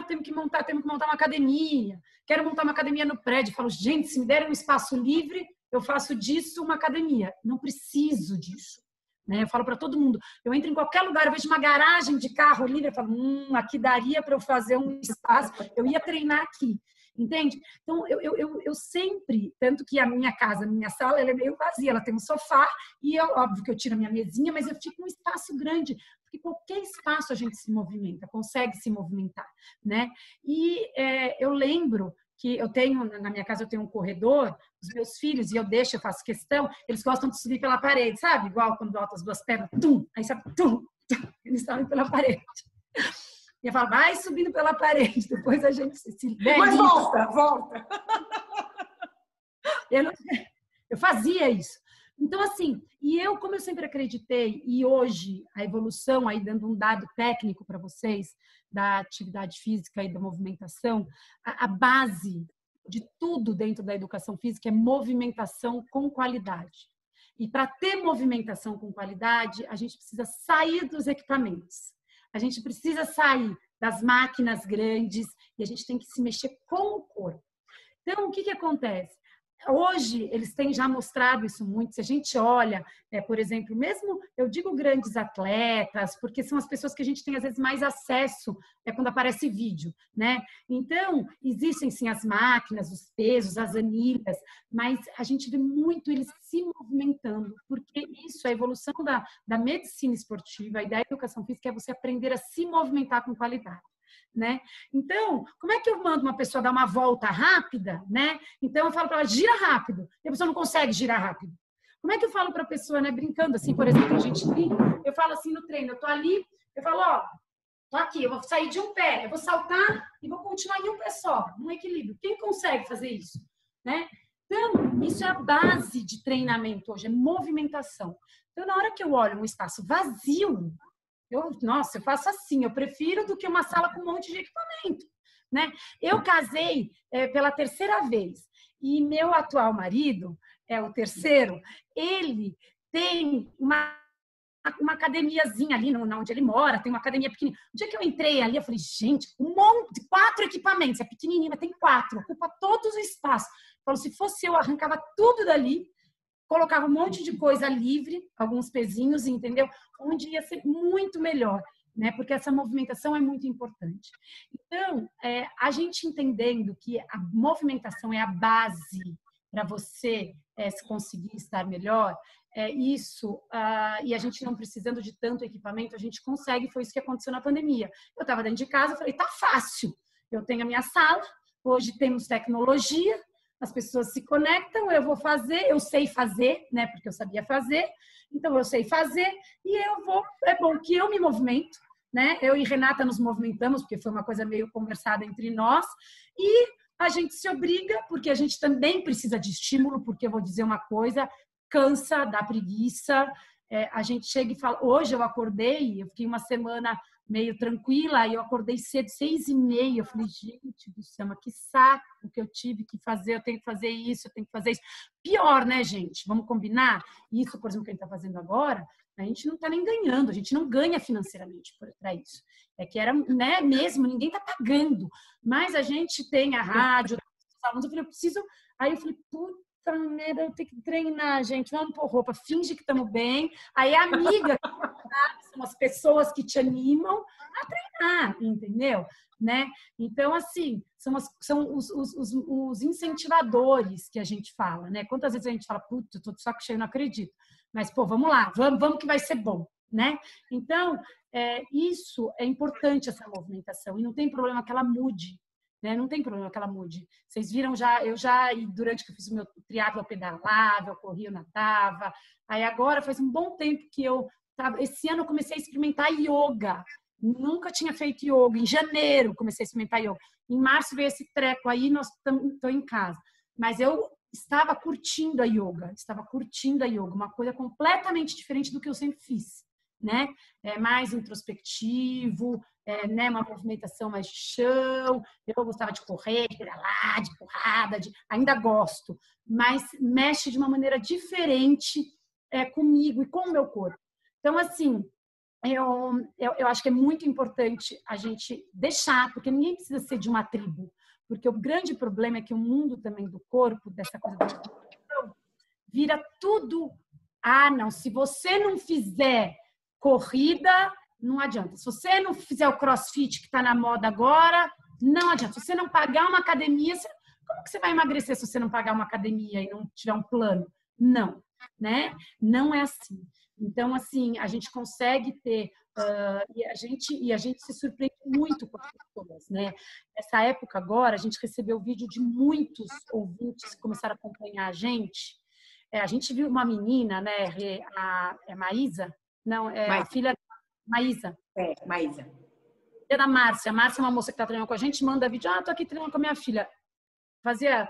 temos que montar uma academia, quero montar uma academia no prédio. Eu falo, gente, se me derem um espaço livre, eu faço disso uma academia. Não preciso disso. Eu falo para todo mundo, eu entro em qualquer lugar, eu vejo uma garagem de carro livre, eu falo, aqui daria para eu fazer um espaço, eu ia treinar aqui. entende? Então, eu sempre, tanto que a minha casa, a minha sala, ela é meio vazia, ela tem um sofá e óbvio que eu tiro a minha mesinha, mas eu fico num espaço grande, porque qualquer espaço a gente se movimenta, consegue se movimentar, né? E eu lembro que eu tenho, na minha casa eu tenho um corredor, os meus filhos, e eu faço questão, eles gostam de subir pela parede, sabe? Igual quando bota as duas pernas, tum, aí sabe, tum, tum, eles sobem pela parede. E eu falo, vai subindo pela parede, depois a gente se... Mas volta! Eu fazia isso. Então, assim, como eu sempre acreditei, e hoje a evolução, aí dando um dado técnico para vocês, da atividade física e da movimentação, a base de tudo dentro da educação física é movimentação com qualidade. E para ter movimentação com qualidade, a gente precisa sair dos equipamentos. A gente precisa sair das máquinas grandes e a gente tem que se mexer com o corpo. Então, o que acontece? Hoje, eles têm já mostrado isso muito. Se a gente olha, por exemplo, mesmo, eu digo grandes atletas, porque são as pessoas que a gente tem, às vezes, mais acesso quando aparece vídeo, né? Então, existem, sim, as máquinas, os pesos, as anilhas, mas a gente vê muito eles se movimentando, porque isso, a evolução da medicina esportiva e da educação física é você aprender a se movimentar com qualidade. Né? Então, como é que eu mando uma pessoa dar uma volta rápida, né? Então, eu falo para ela, gira rápido, e a pessoa não consegue girar rápido. Como é que eu falo para a pessoa, né, brincando assim, por exemplo, a gente eu falo assim no treino, eu tô ali, eu falo, ó, tô aqui, eu vou sair de um pé, eu vou saltar e vou continuar em um pé só, num equilíbrio. Quem consegue fazer isso, né? Então, isso é a base de treinamento hoje, é movimentação. Então, na hora que eu olho um espaço vazio, eu faço assim, eu prefiro do que uma sala com um monte de equipamento, né? Eu casei pela terceira vez e meu atual marido, o terceiro, ele tem uma academiazinha ali onde ele mora, tem uma academia pequenininha. O dia que eu entrei ali, eu falei, gente, um monte, 4 equipamentos, é pequenininho, mas tem 4, ocupa todos os espaços. Eu falo, se fosse eu, arrancava tudo dali, colocava um monte de coisa livre, alguns pezinhos, entendeu? Onde ia ser muito melhor, né? Porque essa movimentação é muito importante. Então, a gente entendendo que a movimentação é a base para você se conseguir estar melhor, e a gente não precisando de tanto equipamento, a gente consegue, foi isso que aconteceu na pandemia. Eu estava dentro de casa, falei, tá fácil, eu tenho a minha sala, hoje temos tecnologia, as pessoas se conectam, eu vou fazer, eu sei fazer, né? Porque eu sabia fazer, então eu sei fazer e é bom que eu me movimento, né? Eu e Renata nos movimentamos, porque foi uma coisa meio conversada entre nós, e a gente se obriga, porque a gente também precisa de estímulo, porque eu vou dizer uma coisa, cansa, dá preguiça, a gente chega e fala, hoje eu acordei, eu fiquei uma semana meio tranquila, e eu acordei cedo, 6h30, eu falei, gente do céu, mas que saco que eu tive que fazer, eu tenho que fazer isso, eu tenho que fazer isso. Pior, né, gente? Vamos combinar? Isso, por exemplo, que a gente está fazendo agora, a gente não está nem ganhando, a gente não ganha financeiramente para isso. É que era, né, mesmo, ninguém está pagando, mas a gente tem a rádio, os alunos, eu falei, eu preciso... Aí eu falei, puta merda, eu tenho que treinar, gente, vamos pôr roupa, finge que estamos bem, aí a amiga... são as pessoas que te animam a treinar, entendeu? Né? Então, assim, são os incentivadores que a gente fala, né? Quantas vezes a gente fala, puta, eu tô de saco cheio, não acredito. Mas, pô, vamos lá, vamos que vai ser bom, né? Então, isso é importante, essa movimentação, e não tem problema que ela mude, né? Não tem problema que ela mude. Vocês viram durante que eu fiz o meu triatlo, eu pedalava, eu corria, eu nadava. Aí agora, faz um bom tempo que esse ano eu comecei a experimentar yoga. Nunca tinha feito yoga. Em janeiro comecei a experimentar yoga. Em março veio esse treco aí, estou em casa. Mas eu estava curtindo a yoga. Uma coisa completamente diferente do que eu sempre fiz, né? Mais introspectivo, né? Uma movimentação mais de chão. Eu gostava de correr, de pedalar, de porrada, ainda gosto, mas mexe de uma maneira diferente comigo e com o meu corpo. Então, assim, eu acho que é muito importante a gente deixar, porque ninguém precisa ser de uma tribo, porque o grande problema é que o mundo também do corpo, dessa coisa da educação, vira tudo, não, se você não fizer corrida, não adianta. Se você não fizer o crossfit que está na moda agora, Não adianta. Se você não pagar uma academia, como que você vai emagrecer se você não pagar uma academia e não tiver um plano? Não, né? Não é assim. Então, assim, a gente consegue ter e a gente se surpreende muito com as pessoas, né? Nessa época agora, a gente recebeu vídeo de muitos ouvintes que começaram a acompanhar a gente. A gente viu uma menina, né? É Maísa? Não, é a filha Maísa. Maísa. Filha da Márcia. A Márcia é uma moça que está treinando com a gente, manda vídeo. Tô aqui treinando com a minha filha. Fazia,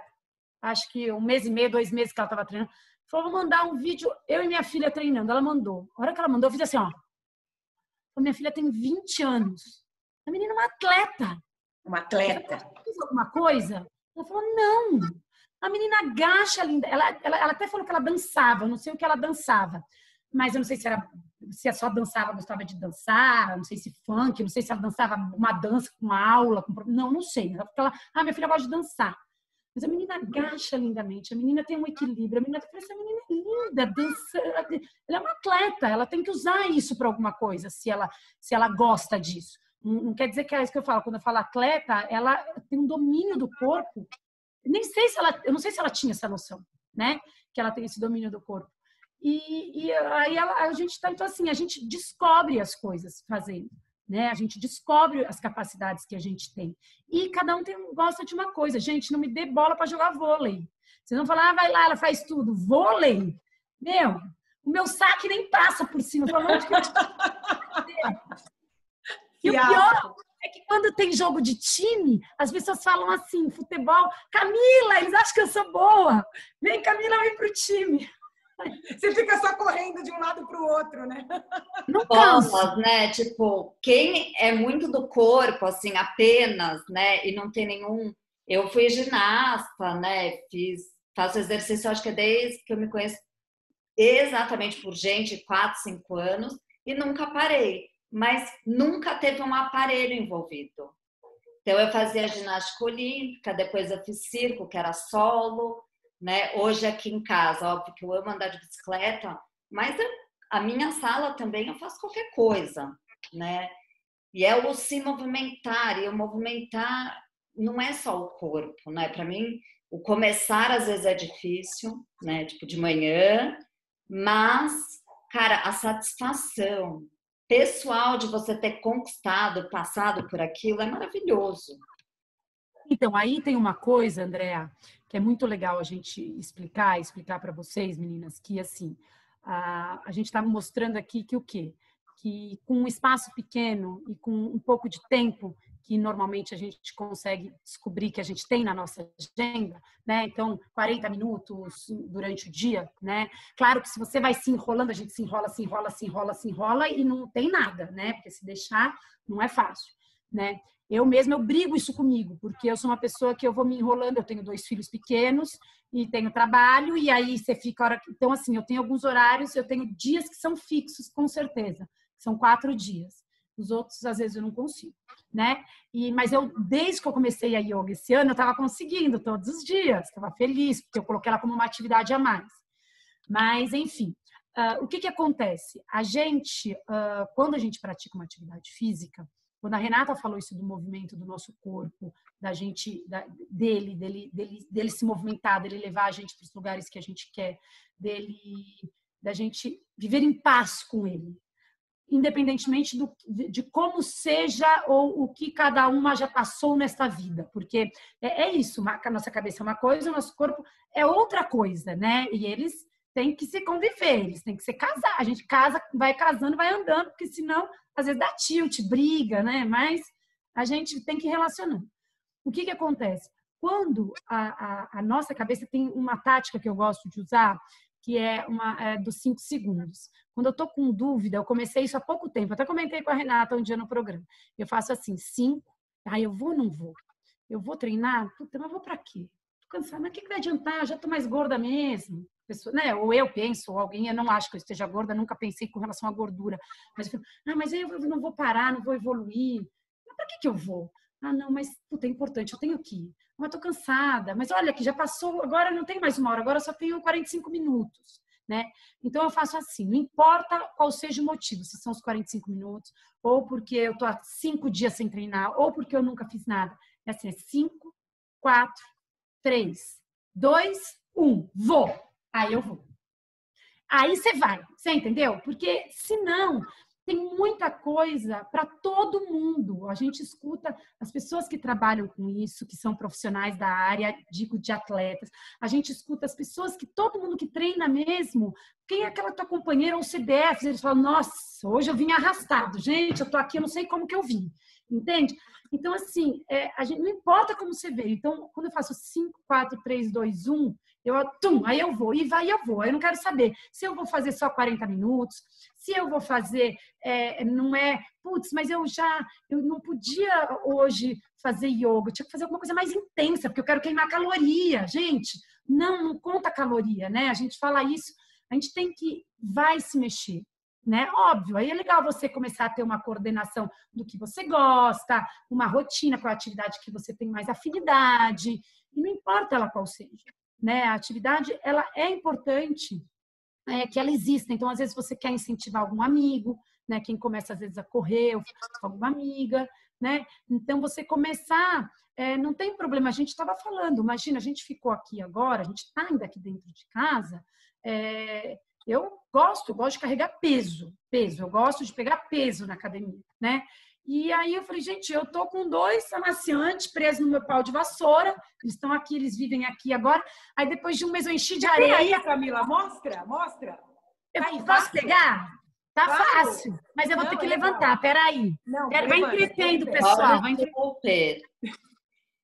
acho que 1 mês e meio, 2 meses que ela estava treinando. Falou, vou mandar um vídeo, eu e minha filha treinando. Ela mandou. A hora que ela mandou, eu fiz assim, ó. Minha filha tem 20 anos. A menina é uma atleta. Uma atleta. Fez alguma coisa? Ela falou, não. A menina agacha, linda. Ela até falou que ela dançava. Eu não sei o que ela dançava. Mas eu não sei se ela só dançava, gostava de dançar. Não sei se funk. Não sei se ela dançava uma dança com aula. Não sei. Minha filha gosta de dançar. Mas a menina agacha lindamente, a menina tem um equilíbrio, a menina essa menina é linda, dança, ela é uma atleta, ela tem que usar isso para alguma coisa, se ela gosta disso. Não quer dizer que é isso que eu falo, quando eu falo atleta, ela tem um domínio do corpo, eu não sei se ela tinha essa noção, né? Que ela tem esse domínio do corpo. E aí a gente tá, então assim, a gente descobre as coisas fazendo. Né? A gente descobre as capacidades que a gente tem. E cada um gosta de uma coisa. Gente, não me dê bola para jogar vôlei. Vocês vão falar, vai lá, ela faz tudo. Vôlei? O meu saque nem passa por cima. E o pior é que quando tem jogo de time, as pessoas falam assim, futebol, Camila, eles acham que eu sou boa. Vem, Camila, vem pro time. Você fica só correndo de um lado para o outro, né? Não cansa, né? Tipo, quem é muito do corpo, assim, apenas, né? E não tem nenhum... Eu fui ginasta, né? Faço exercício, acho que é desde que eu me conheço exatamente por gente, 4, 5 anos, e nunca parei. Mas nunca teve um aparelho envolvido. Então, eu fazia ginástica olímpica, depois eu fiz circo, que era solo, né? Hoje aqui em casa, óbvio que eu amo andar de bicicleta, mas a minha sala também eu faço qualquer coisa, né? E é o se movimentar, e o movimentar não é só o corpo, né? Para mim, o começar às vezes é difícil, né? Tipo de manhã, mas, cara, a satisfação pessoal de você ter conquistado, passado por aquilo é maravilhoso. Então, aí tem uma coisa, Andréa, que é muito legal a gente explicar para vocês, meninas, que assim, a gente está mostrando aqui que o quê? Que com um espaço pequeno e com um pouco de tempo, que normalmente a gente consegue descobrir que a gente tem na nossa agenda, né? Então, 40 minutos durante o dia, né? Claro que se você vai se enrolando, a gente se enrola e não tem nada, né? Porque se deixar, não é fácil, né? Eu mesma, eu brigo isso comigo, porque eu sou uma pessoa que eu vou me enrolando, eu tenho 2 filhos pequenos e tenho trabalho, e aí você fica... Então, assim, eu tenho alguns horários, eu tenho dias que são fixos, com certeza. São 4 dias. Os outros, às vezes, eu não consigo, né? Mas desde que eu comecei a yoga esse ano, eu estava conseguindo todos os dias, estava feliz, porque eu coloquei ela como uma atividade a mais. Mas, enfim, o que acontece? A gente, quando a gente pratica uma atividade física, quando a Renata falou isso do movimento do nosso corpo, da gente, dele se movimentar, dele levar a gente para os lugares que a gente quer, da gente viver em paz com ele, independentemente de como seja ou o que cada uma já passou nesta vida, porque é isso, a nossa cabeça é uma coisa, o nosso corpo é outra coisa, né? E eles têm que se conviver, eles têm que se casar, a gente casa, vai casando, vai andando, porque senão às vezes dá tilt, briga, né? Mas a gente tem que ir relacionando. O que acontece? Quando a nossa cabeça tem uma tática que eu gosto de usar, que é dos 5 segundos. Quando eu tô com dúvida, eu comecei isso há pouco tempo, até comentei com a Renata um dia no programa. Eu faço assim, 5, aí eu vou ou não vou? Eu vou treinar? Puta, mas vou pra quê? Tô cansada, mas o que vai adiantar? Eu já tô mais gorda mesmo. Pessoa, né? Ou eu penso, ou alguém, eu não acho que eu esteja gorda, nunca pensei com relação à gordura. Mas eu falo, mas aí eu não vou parar, não vou evoluir. Mas pra que eu vou? Não, mas puta, é importante, eu tenho que ir. Mas tô cansada. Mas olha que já passou, agora não tem mais 1 hora, agora só tenho 45 minutos. né? Então eu faço assim, não importa qual seja o motivo, se são os 45 minutos, ou porque eu tô há 5 dias sem treinar, ou porque eu nunca fiz nada. É assim, é 5, 4, 3, 2, 1, vou. Aí eu vou. Aí você vai, você entendeu? Porque senão tem muita coisa para todo mundo. A gente escuta as pessoas que trabalham com isso, que são profissionais da área, digo, de atletas. A gente escuta as pessoas que todo mundo que treina mesmo, quem é aquela tua companheira ou CDF, eles falam, nossa, hoje eu vim arrastado. Gente, eu tô aqui, eu não sei como que eu vim. Entende? Então, assim, a gente, não importa como você vê. Então, quando eu faço 5, 4, 3, 2, 1, aí eu vou, e vai, eu vou. Eu não quero saber se eu vou fazer só 40 minutos, se eu vou fazer, não é, putz, mas eu não podia hoje fazer yoga, eu tinha que fazer alguma coisa mais intensa, porque eu quero queimar caloria. Gente, não conta caloria, né? A gente fala isso, a gente tem que, vai se mexer, né? Óbvio, aí é legal você começar a ter uma coordenação do que você gosta, uma rotina com a atividade que você tem mais afinidade, e não importa ela qual seja. Né? A atividade, ela é importante que ela exista. Então, às vezes, você quer incentivar algum amigo, né? Quem começa, às vezes, a correr, ou alguma amiga, né? Então, você começar, não tem problema. A gente estava falando, imagina, a gente ficou aqui agora, a gente está ainda aqui dentro de casa, eu gosto de carregar peso, eu gosto de pegar peso na academia, né? E aí eu falei, gente, eu tô com 2 amaciantes presos no meu pau de vassoura, eles estão aqui, eles vivem aqui agora. Aí depois de um mês eu enchi de areia. Aí, Camila, mostra. Eu posso pegar? Tá claro. Fácil, mas eu vou ter que levantar, peraí. Vai entretendo, pessoal. Vai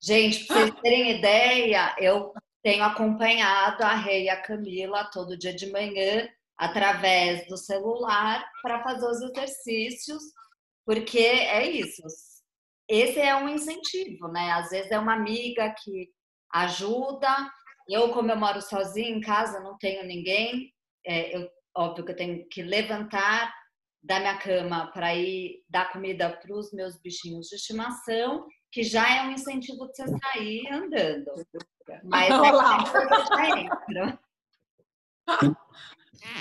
Gente, pra vocês terem ideia, eu tenho acompanhado a Rê e a Camila todo dia de manhã, através do celular, para fazer os exercícios. Porque é isso, esse é um incentivo, né? Às vezes é uma amiga que ajuda. Eu, como eu moro sozinha em casa, não tenho ninguém. Óbvio que eu tenho que levantar da minha cama para ir dar comida para os meus bichinhos de estimação, que já é um incentivo de você sair andando. Mas olha lá. Já entra.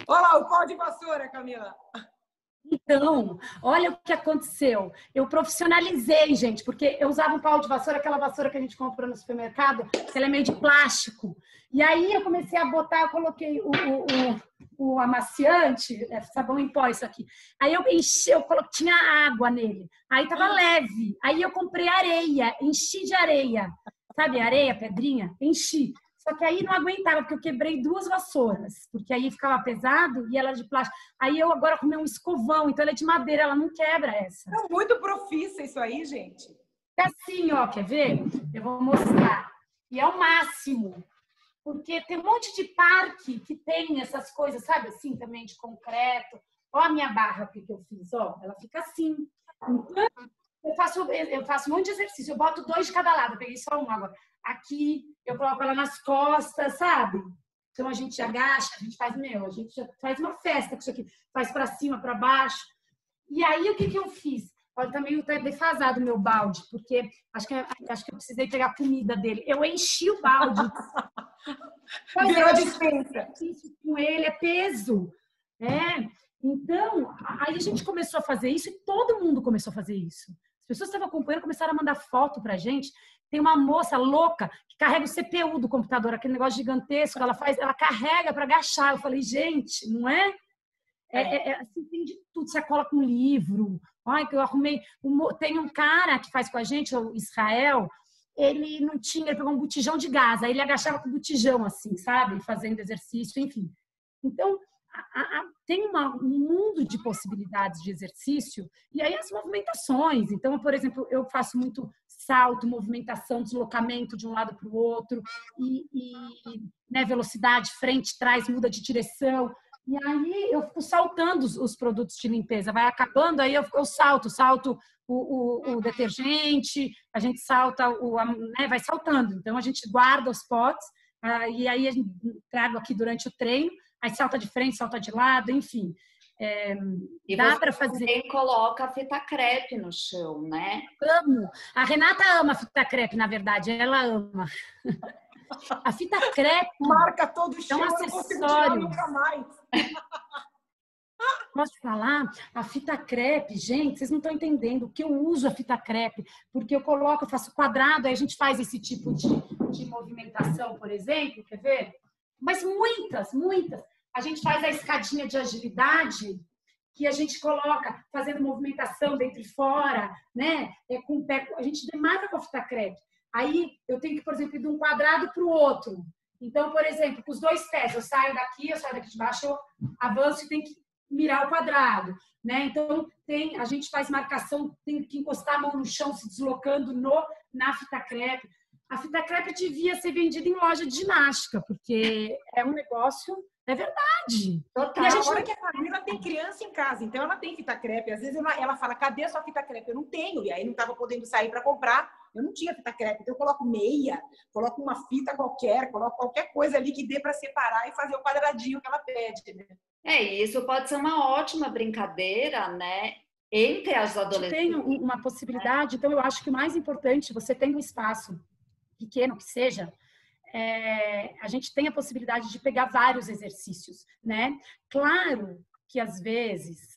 Olha lá o pau de vassoura, Camila. Então, olha o que aconteceu. Eu profissionalizei, gente, porque eu usava um pau de vassoura, aquela vassoura que a gente compra no supermercado, que ela é meio de plástico. E aí eu comecei a botar, eu coloquei o amaciante, sabão em pó, isso aqui. Aí eu enchi, tinha água nele. Aí tava leve. Aí eu comprei areia, enchi de areia. Sabe, areia, pedrinha? Enchi. Só que aí não aguentava, porque eu quebrei 2 vassouras, porque aí ficava pesado e ela de plástico. Aí eu agora arrumei um escovão, então ela é de madeira, ela não quebra essa. É muito profissa isso aí, gente. É assim, ó, quer ver? Eu vou mostrar. E é o máximo, porque tem um monte de parque que tem essas coisas, sabe, assim, também de concreto. Ó a minha barra aqui que eu fiz, ó, ela fica assim. Então, eu faço um monte de exercício, eu boto 2 de cada lado, eu peguei só um agora. Aqui, eu coloco ela nas costas, sabe? Então a gente agacha, a gente faz uma festa com isso aqui, faz para cima, para baixo. E aí o que eu fiz? Olha, também tá defasado o meu balde, porque acho que eu precisei pegar a comida dele. Eu enchi o balde. Virou dispensa. Isso com ele é peso. Então, aí a gente começou a fazer isso e todo mundo começou a fazer isso. As pessoas que estavam acompanhando começaram a mandar foto pra gente. Tem uma moça louca que carrega o CPU do computador, aquele negócio gigantesco, ela carrega para agachar. Eu falei, gente, não é? Assim, tem de tudo, você cola com livro. Olha, que eu arrumei. Tem um cara que faz com a gente, o Israel, ele não tinha, ele pegou um botijão de gás, aí ele agachava com o botijão, assim, sabe? Fazendo exercício, enfim. Então, tem um mundo de possibilidades de exercício, e aí as movimentações. Então, por exemplo, eu faço muito salto, movimentação, deslocamento de um lado para o outro, né, velocidade, frente, trás, muda de direção. E aí eu fico saltando os produtos de limpeza. Vai acabando, aí eu salto o detergente, a gente salta, né, vai saltando. Então, a gente guarda os potes, e aí a gente trago aqui durante o treino, aí salta de frente, salta de lado, enfim. E dá para fazer. Quem coloca a fita crepe no chão, né? Amo. A Renata ama fita crepe, na verdade, ela ama. A fita crepe marca todo o é chão, um eu não consigo tirar acessório. nunca mais. Posso te falar? A fita crepe, gente, vocês não estão entendendo o que eu uso a fita crepe, porque eu coloco, eu faço quadrado, aí a gente faz esse tipo de movimentação, por exemplo, quer ver? Mas muitas, muitas. A gente faz a escadinha de agilidade, que a gente coloca fazendo movimentação dentro e fora, né? Com o pé, a gente demarca com a fita crepe. Aí eu tenho que, por exemplo, ir de um quadrado para o outro. Então, por exemplo, com os dois pés, eu saio daqui de baixo, eu avanço e tenho que mirar o quadrado, né? Então, a gente faz marcação, tem que encostar a mão no chão, se deslocando na fita crepe. A fita crepe devia ser vendida em loja de ginástica, porque é um negócio, é verdade. Total. E a gente... Agora que a Camila tem criança em casa, então ela tem fita crepe. Às vezes ela fala, cadê a sua fita crepe? Eu não tenho. E aí não estava podendo sair para comprar. Eu não tinha fita crepe. Então eu coloco meia, coloco uma fita qualquer, coloco qualquer coisa ali que dê para separar e fazer o quadradinho que ela pede, né? Isso pode ser uma ótima brincadeira, né? Entre as adolescentes. Tem uma possibilidade, então eu acho que o mais importante, você tem um espaço pequeno que seja, a gente tem a possibilidade de pegar vários exercícios, né? Claro que às vezes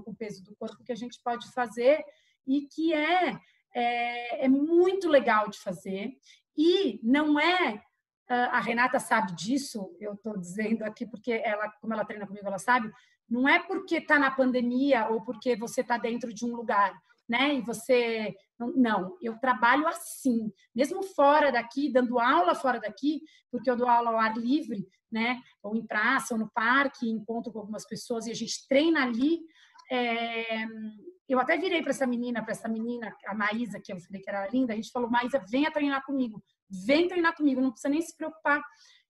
com o peso do corpo que a gente pode fazer e que é muito legal de fazer e não é a Renata sabe disso, eu estou dizendo aqui porque ela, como ela treina comigo, ela sabe, não é porque está na pandemia ou porque você está dentro de um lugar, né? E você não, eu trabalho assim, mesmo fora daqui, dando aula fora daqui, porque eu dou aula ao ar livre, né? Ou em praça, ou no parque, encontro com algumas pessoas e a gente treina ali. Eu até virei para essa menina, a Maísa, que eu falei que era linda, a gente falou, Maísa, venha treinar comigo, vem treinar comigo, não precisa nem se preocupar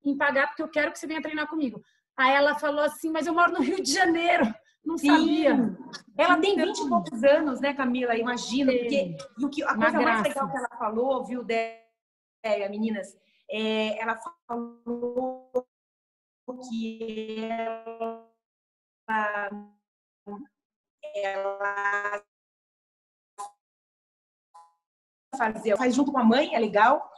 em pagar, porque eu quero que você venha treinar comigo. Aí ela falou assim, mas eu moro no Rio de Janeiro, não sabia. Ela tem 20 e poucos anos, né, Camila? Imagino, porque a coisa mais legal que ela falou, viu, Déia, meninas, ela falou que ela faz junto com a mãe, é legal,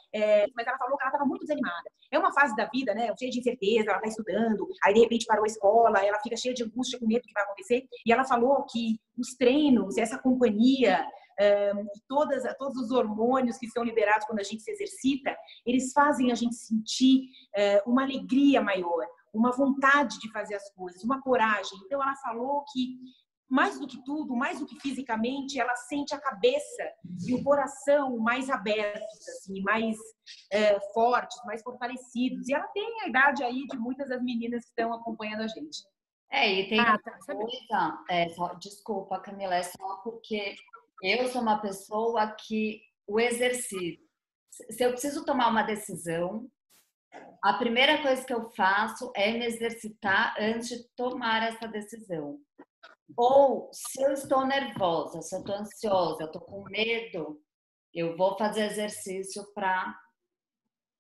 mas ela falou que ela estava muito desanimada. É uma fase da vida, né? Cheia de incerteza, ela está estudando, aí de repente parou a escola, ela fica cheia de angústia, com medo do que vai acontecer. E ela falou que os treinos, essa companhia, todos os hormônios que são liberados quando a gente se exercita, eles fazem a gente sentir uma alegria maior, uma vontade de fazer as coisas, uma coragem. Então ela falou que mais do que tudo, mais do que fisicamente, ela sente a cabeça e o coração mais abertos, assim, mais fortes, mais fortalecidos. E ela tem a idade aí de muitas das meninas que estão acompanhando a gente. E tem uma coisa, desculpa, Camila, é só porque eu sou uma pessoa que o exercício, se eu preciso tomar uma decisão, a primeira coisa que eu faço é me exercitar antes de tomar essa decisão. Ou se eu estou nervosa, se eu estou ansiosa, eu estou com medo, eu vou fazer exercício para...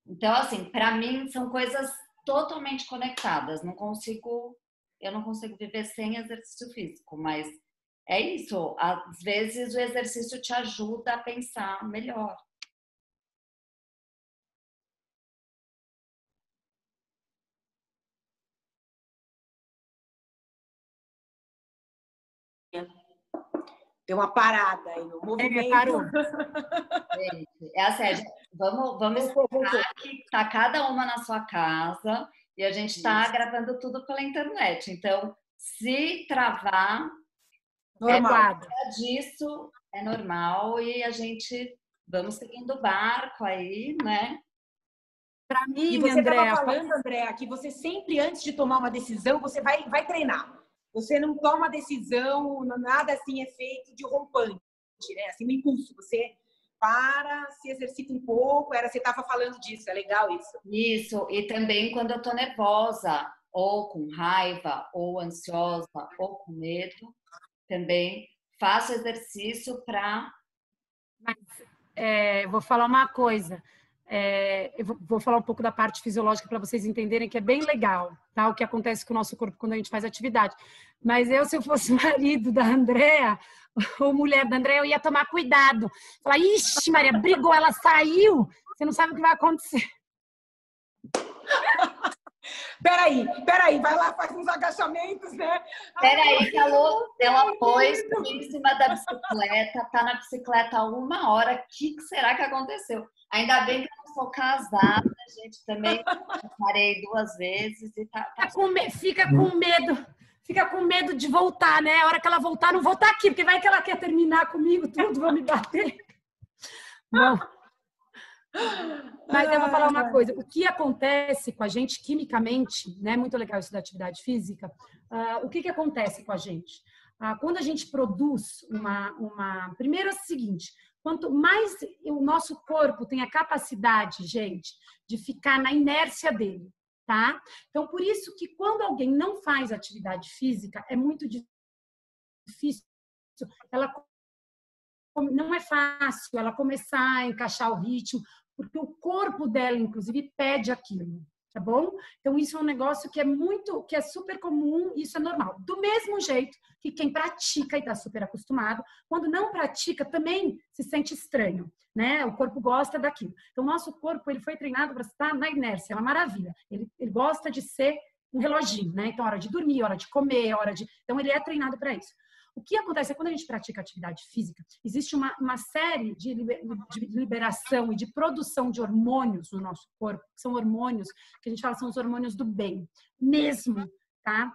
Então, assim, para mim são coisas totalmente conectadas. Eu não consigo viver sem exercício físico, mas é isso. Às vezes o exercício te ajuda a pensar melhor. Deu uma parada aí no movimento. Parou. Gente, assim, vamos explicar que tá cada uma na sua casa e a gente está gravando tudo pela internet. Então, se travar, normal. Disso é normal e a gente vamos seguindo o barco aí, né? Para mim, e você estava falando, Andréa, que você sempre, antes de tomar uma decisão, você vai treinar. Você não toma decisão, nada assim é feito de rompante, né? Assim, no impulso. Você para, se exercita um pouco. Você estava falando disso, é legal isso. Isso, e também quando eu estou nervosa, ou com raiva, ou ansiosa, ou com medo, também faço exercício para... vou falar uma coisa. Eu vou falar um pouco da parte fisiológica para vocês entenderem que é bem legal, tá? O que acontece com o nosso corpo quando a gente faz atividade. Mas se eu fosse marido da Andréa, ou mulher da Andréa, eu ia tomar cuidado. Falar, ixi, Maria, brigou, ela saiu, você não sabe o que vai acontecer. Peraí, vai lá, faz uns agachamentos, né? Peraí, que ela pôs em cima da bicicleta, tá na bicicleta há 1 hora, o que será que aconteceu? Ainda bem que eu não sou casada, gente, também parei 2 vezes e tá... Fica com medo de voltar, né? A hora que ela voltar, não vou estar aqui, porque vai que ela quer terminar comigo tudo, vão me bater. Bom... Mas eu vou falar uma coisa, o que acontece com a gente quimicamente, né? Muito legal isso da atividade física. O que acontece com a gente? Quando a gente produz primeiro é o seguinte, quanto mais o nosso corpo tem a capacidade, gente, de ficar na inércia dele, tá? Então, por isso que quando alguém não faz atividade física, é muito difícil não é fácil ela começar a encaixar o ritmo, porque o corpo dela, inclusive, pede aquilo, tá bom? Então, isso é um negócio que é super comum, isso é normal. Do mesmo jeito que quem pratica e está super acostumado, quando não pratica, também se sente estranho, né? O corpo gosta daquilo. Então, o nosso corpo, ele foi treinado para estar na inércia, é uma maravilha. Ele gosta de ser um reloginho, né? Então, hora de dormir, hora de comer, Então, ele é treinado para isso. O que acontece é quando a gente pratica atividade física, existe uma série de liberação e de produção de hormônios no nosso corpo, que são hormônios que a gente fala são os hormônios do bem, mesmo, tá?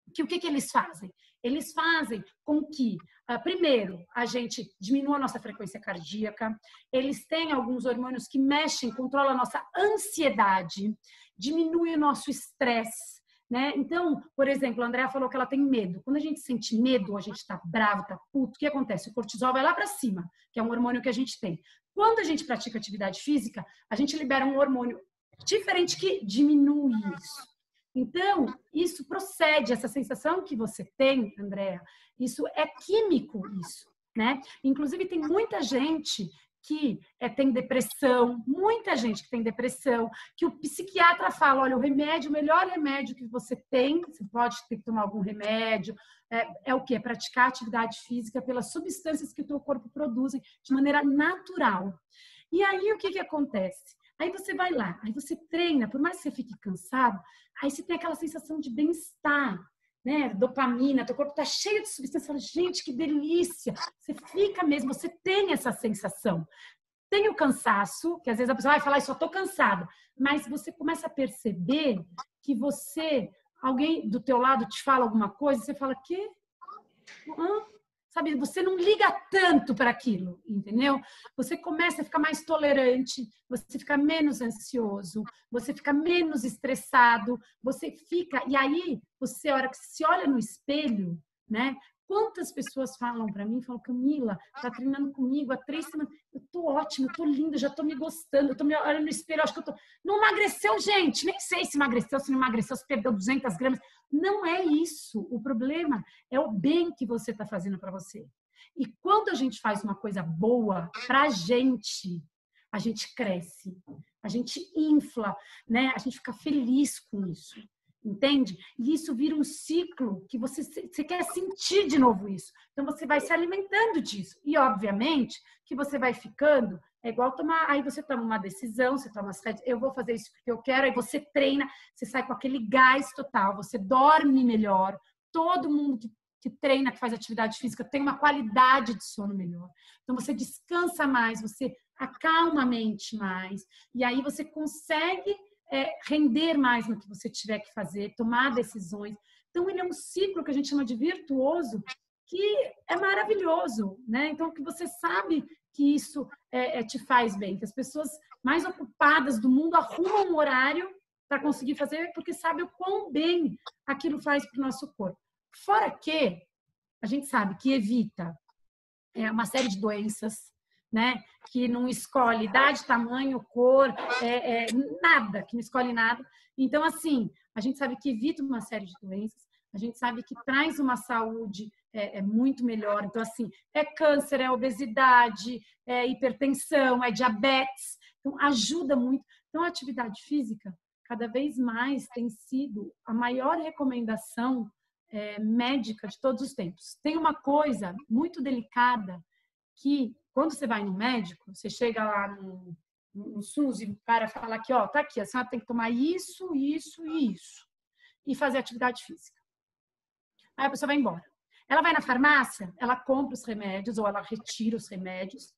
O que eles fazem? Eles fazem com que, primeiro, a gente diminua a nossa frequência cardíaca, eles têm alguns hormônios que mexem, controlam a nossa ansiedade, diminuem o nosso estresse, né? Então, por exemplo, a Andréa falou que ela tem medo. Quando a gente sente medo, a gente está bravo, está puto, o que acontece? O cortisol vai lá para cima, que é um hormônio que a gente tem. Quando a gente pratica atividade física, a gente libera um hormônio diferente que diminui isso. Então, isso procede, essa sensação que você tem, Andréa, isso é químico, isso, né? Inclusive, tem muita gente que tem depressão, muita gente que tem depressão, que o psiquiatra fala, olha, o melhor remédio que você tem, você pode ter que tomar algum remédio, é o quê? Praticar atividade física pelas substâncias que o teu corpo produz de maneira natural. E aí, o que acontece? Aí você vai lá, aí você treina, por mais que você fique cansado, aí você tem aquela sensação de bem-estar, né? Dopamina, teu corpo tá cheio de substância, fala, gente, que delícia! Você fica mesmo, você tem essa sensação. Tem o cansaço, que às vezes a pessoa vai falar, só tô cansada, mas você começa a perceber que alguém do teu lado te fala alguma coisa, você fala, quê? Sabe, você não liga tanto para aquilo, entendeu? Você começa a ficar mais tolerante, você fica menos ansioso, você fica menos estressado, e aí, a hora que se olha no espelho, né? Quantas pessoas falam para mim, falam, Camila, tá treinando comigo há 3 semanas, eu tô ótima, eu tô linda, já tô me gostando, eu tô me olhando no espelho, acho que eu tô... Não emagreceu, gente, nem sei se emagreceu, se não emagreceu, se perdeu 200 gramas. Não é isso, o problema é o bem que você tá fazendo para você. E quando a gente faz uma coisa boa pra gente, a gente cresce, a gente infla, né? A gente fica feliz com isso. Entende? E isso vira um ciclo que você quer sentir de novo isso. Então, você vai se alimentando disso. E, obviamente, que você vai ficando... É igual tomar... Aí você toma uma decisão, você toma... Eu vou fazer isso porque eu quero. Aí você treina, você sai com aquele gás total. Você dorme melhor. Todo mundo que treina, que faz atividade física, tem uma qualidade de sono melhor. Então, você descansa mais, você acalma a mente mais. E aí você consegue... render mais no que você tiver que fazer, tomar decisões. Então, ele é um ciclo que a gente chama de virtuoso, que é maravilhoso, né? Então, que você sabe que isso te faz bem, que as pessoas mais ocupadas do mundo arrumam um horário para conseguir fazer, porque sabe o quão bem aquilo faz para o nosso corpo. Fora que a gente sabe que evita uma série de doenças, né? Que não escolhe idade, tamanho, cor, nada, que não escolhe nada. Então, assim, a gente sabe que evita uma série de doenças, a gente sabe que traz uma saúde é muito melhor. Então, assim, é câncer, é obesidade, é hipertensão, é diabetes. Então, ajuda muito. Então, a atividade física, cada vez mais, tem sido a maior recomendação médica de todos os tempos. Tem uma coisa muito delicada que, quando você vai no médico, você chega lá no SUS e o cara fala aqui, ó, tá aqui, a senhora tem que tomar isso, isso e isso. E fazer atividade física. Aí a pessoa vai embora. Ela vai na farmácia, ela compra os remédios ou ela retira os remédios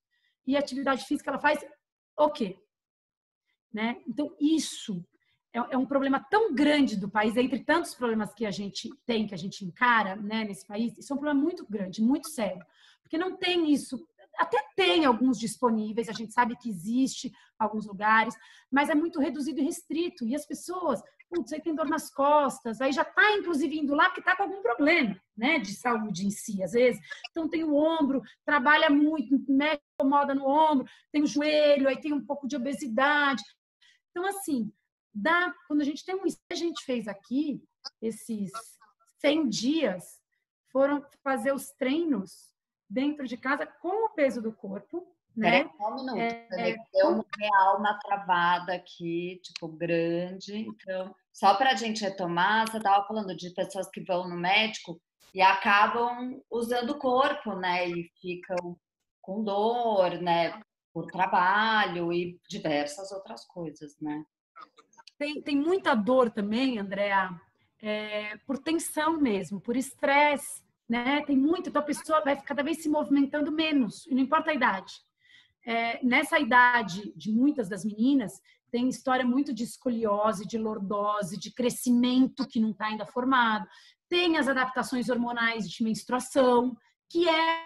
e a atividade física ela faz o quê? Né? Então, isso é um problema tão grande do país, entre tantos problemas que a gente tem, que a gente encara, né, nesse país. Isso é um problema muito grande, muito sério. Porque não tem isso. Até tem alguns disponíveis, a gente sabe que existe alguns lugares, mas é muito reduzido e restrito. E as pessoas, putz, aí tem dor nas costas, aí já está, inclusive, indo lá porque está com algum problema, né, de saúde em si, às vezes. Então, tem o ombro, trabalha muito, mexe, incomoda no ombro, tem o joelho, aí tem um pouco de obesidade. Então, assim, quando a gente tem isso que a gente fez aqui, esses 100 dias, foram fazer os treinos dentro de casa com o peso do corpo, né? Peraí, só um minuto. Deu uma alma travada aqui, tipo, grande. Então, só para a gente retomar, você estava falando de pessoas que vão no médico e acabam usando o corpo, né? E ficam com dor, né? Por trabalho e diversas outras coisas, né? Tem muita dor também, Andréa, por tensão mesmo, por estresse, né? Tem muito, então a pessoa vai cada vez se movimentando menos, e não importa a idade. Nessa idade de muitas das meninas, tem história muito de escoliose, de lordose, de crescimento que não está ainda formado. Tem as adaptações hormonais de menstruação, que é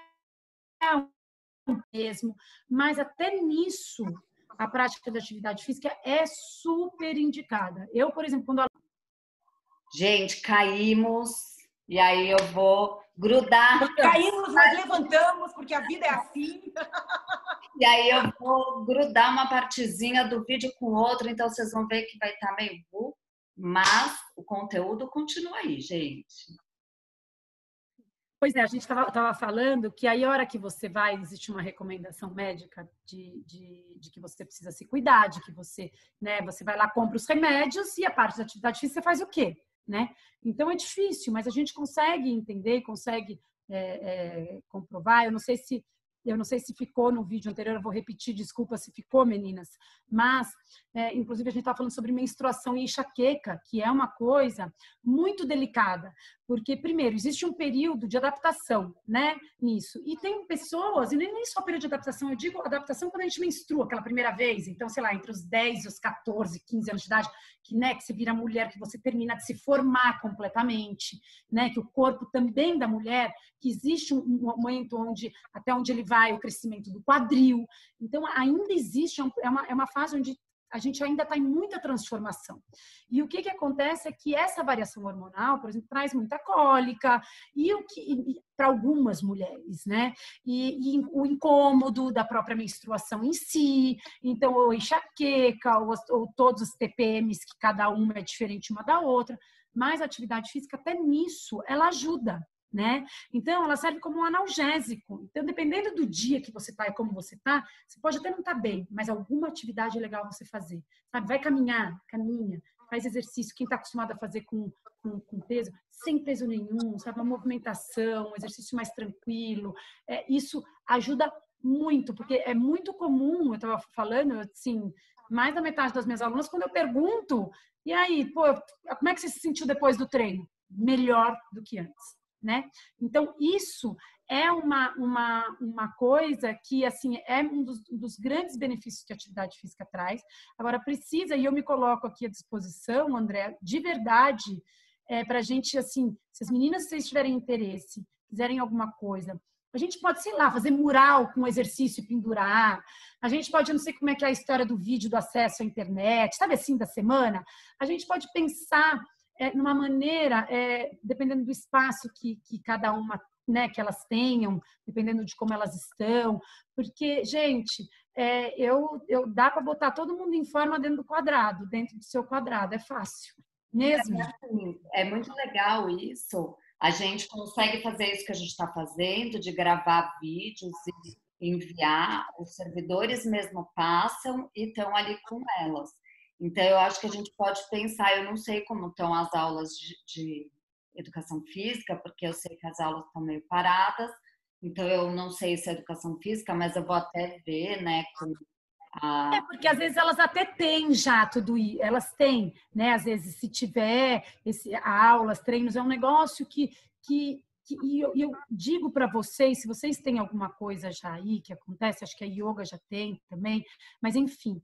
mesmo, mas até nisso a prática da atividade física é super indicada. Eu, por exemplo, quando... Gente, caímos e aí eu vou grudar. Caímos, mas levantamos, porque a vida é assim. E aí eu vou grudar uma partezinha do vídeo com outra, então vocês vão ver que vai estar meio burro, mas o conteúdo continua aí, gente. Pois é, a gente estava falando que aí a hora que você vai, existe uma recomendação médica de que você precisa se cuidar, de que você, né, você vai lá, compra os remédios e a parte da atividade física você faz o quê? Né? Então é difícil, mas a gente consegue entender, consegue comprovar. Eu não sei se ficou no vídeo anterior, eu vou repetir, desculpa se ficou, meninas, mas, inclusive, a gente estava falando sobre menstruação e enxaqueca, que é uma coisa muito delicada, porque, primeiro, existe um período de adaptação, né, nisso, e tem pessoas, e nem só período de adaptação, eu digo adaptação quando a gente menstrua, aquela primeira vez, então, sei lá, entre os 10 e os 14, 15 anos de idade, que, né, que você vira mulher, que você termina de se formar completamente, né, que o corpo também da mulher, que existe um momento até onde ele vai, o crescimento do quadril. Então, ainda existe, é uma fase onde a gente ainda está em muita transformação. E o que acontece é que essa variação hormonal, por exemplo, traz muita cólica, e o que para algumas mulheres, né? E o incômodo da própria menstruação em si, então, ou enxaqueca, ou todos os TPMs, que cada uma é diferente uma da outra, mas a atividade física, até nisso, ela ajuda. Né? Então, ela serve como um analgésico. Então, dependendo do dia que você está e como você está, você pode até não estar bem, mas alguma atividade é legal você fazer. Sabe? Vai caminhar, caminha, faz exercício. Quem está acostumado a fazer com peso, sem peso nenhum, sabe? Uma movimentação, um exercício mais tranquilo. Isso ajuda muito, porque é muito comum, eu estava falando, assim, mais da metade das minhas alunas, quando eu pergunto, e aí, pô, como é que você se sentiu depois do treino? Melhor do que antes. Né? Então, isso é uma coisa que, assim, é um dos grandes benefícios que a atividade física traz. Agora, precisa, e eu me coloco aqui à disposição, André, de verdade, para a gente, assim, se as meninas, vocês tiverem interesse, quiserem alguma coisa, a gente pode, sei lá, fazer mural com exercício e pendurar. A gente pode, eu não sei como é que é a história do vídeo do acesso à internet, sabe assim, da semana? A gente pode pensar numa maneira, dependendo do espaço que cada uma, né, que elas tenham, dependendo de como elas estão, porque, gente, dá para botar todo mundo em forma dentro do quadrado, dentro do seu quadrado, é fácil, mesmo. É muito legal isso, A gente consegue fazer isso que a gente está fazendo, de gravar vídeos e enviar, os servidores mesmo passam e estão ali com elas. Então, eu acho que a gente pode pensar, eu não sei como estão as aulas de educação física, porque eu sei que as aulas estão meio paradas, então eu não sei se é educação física, mas eu vou até ver, né, com porque às vezes elas até têm já tudo isso, elas têm, né? Às vezes, se tiver aulas, treinos, é um negócio e eu digo para vocês, se vocês têm alguma coisa já aí que acontece, acho que a yoga já tem também, mas enfim,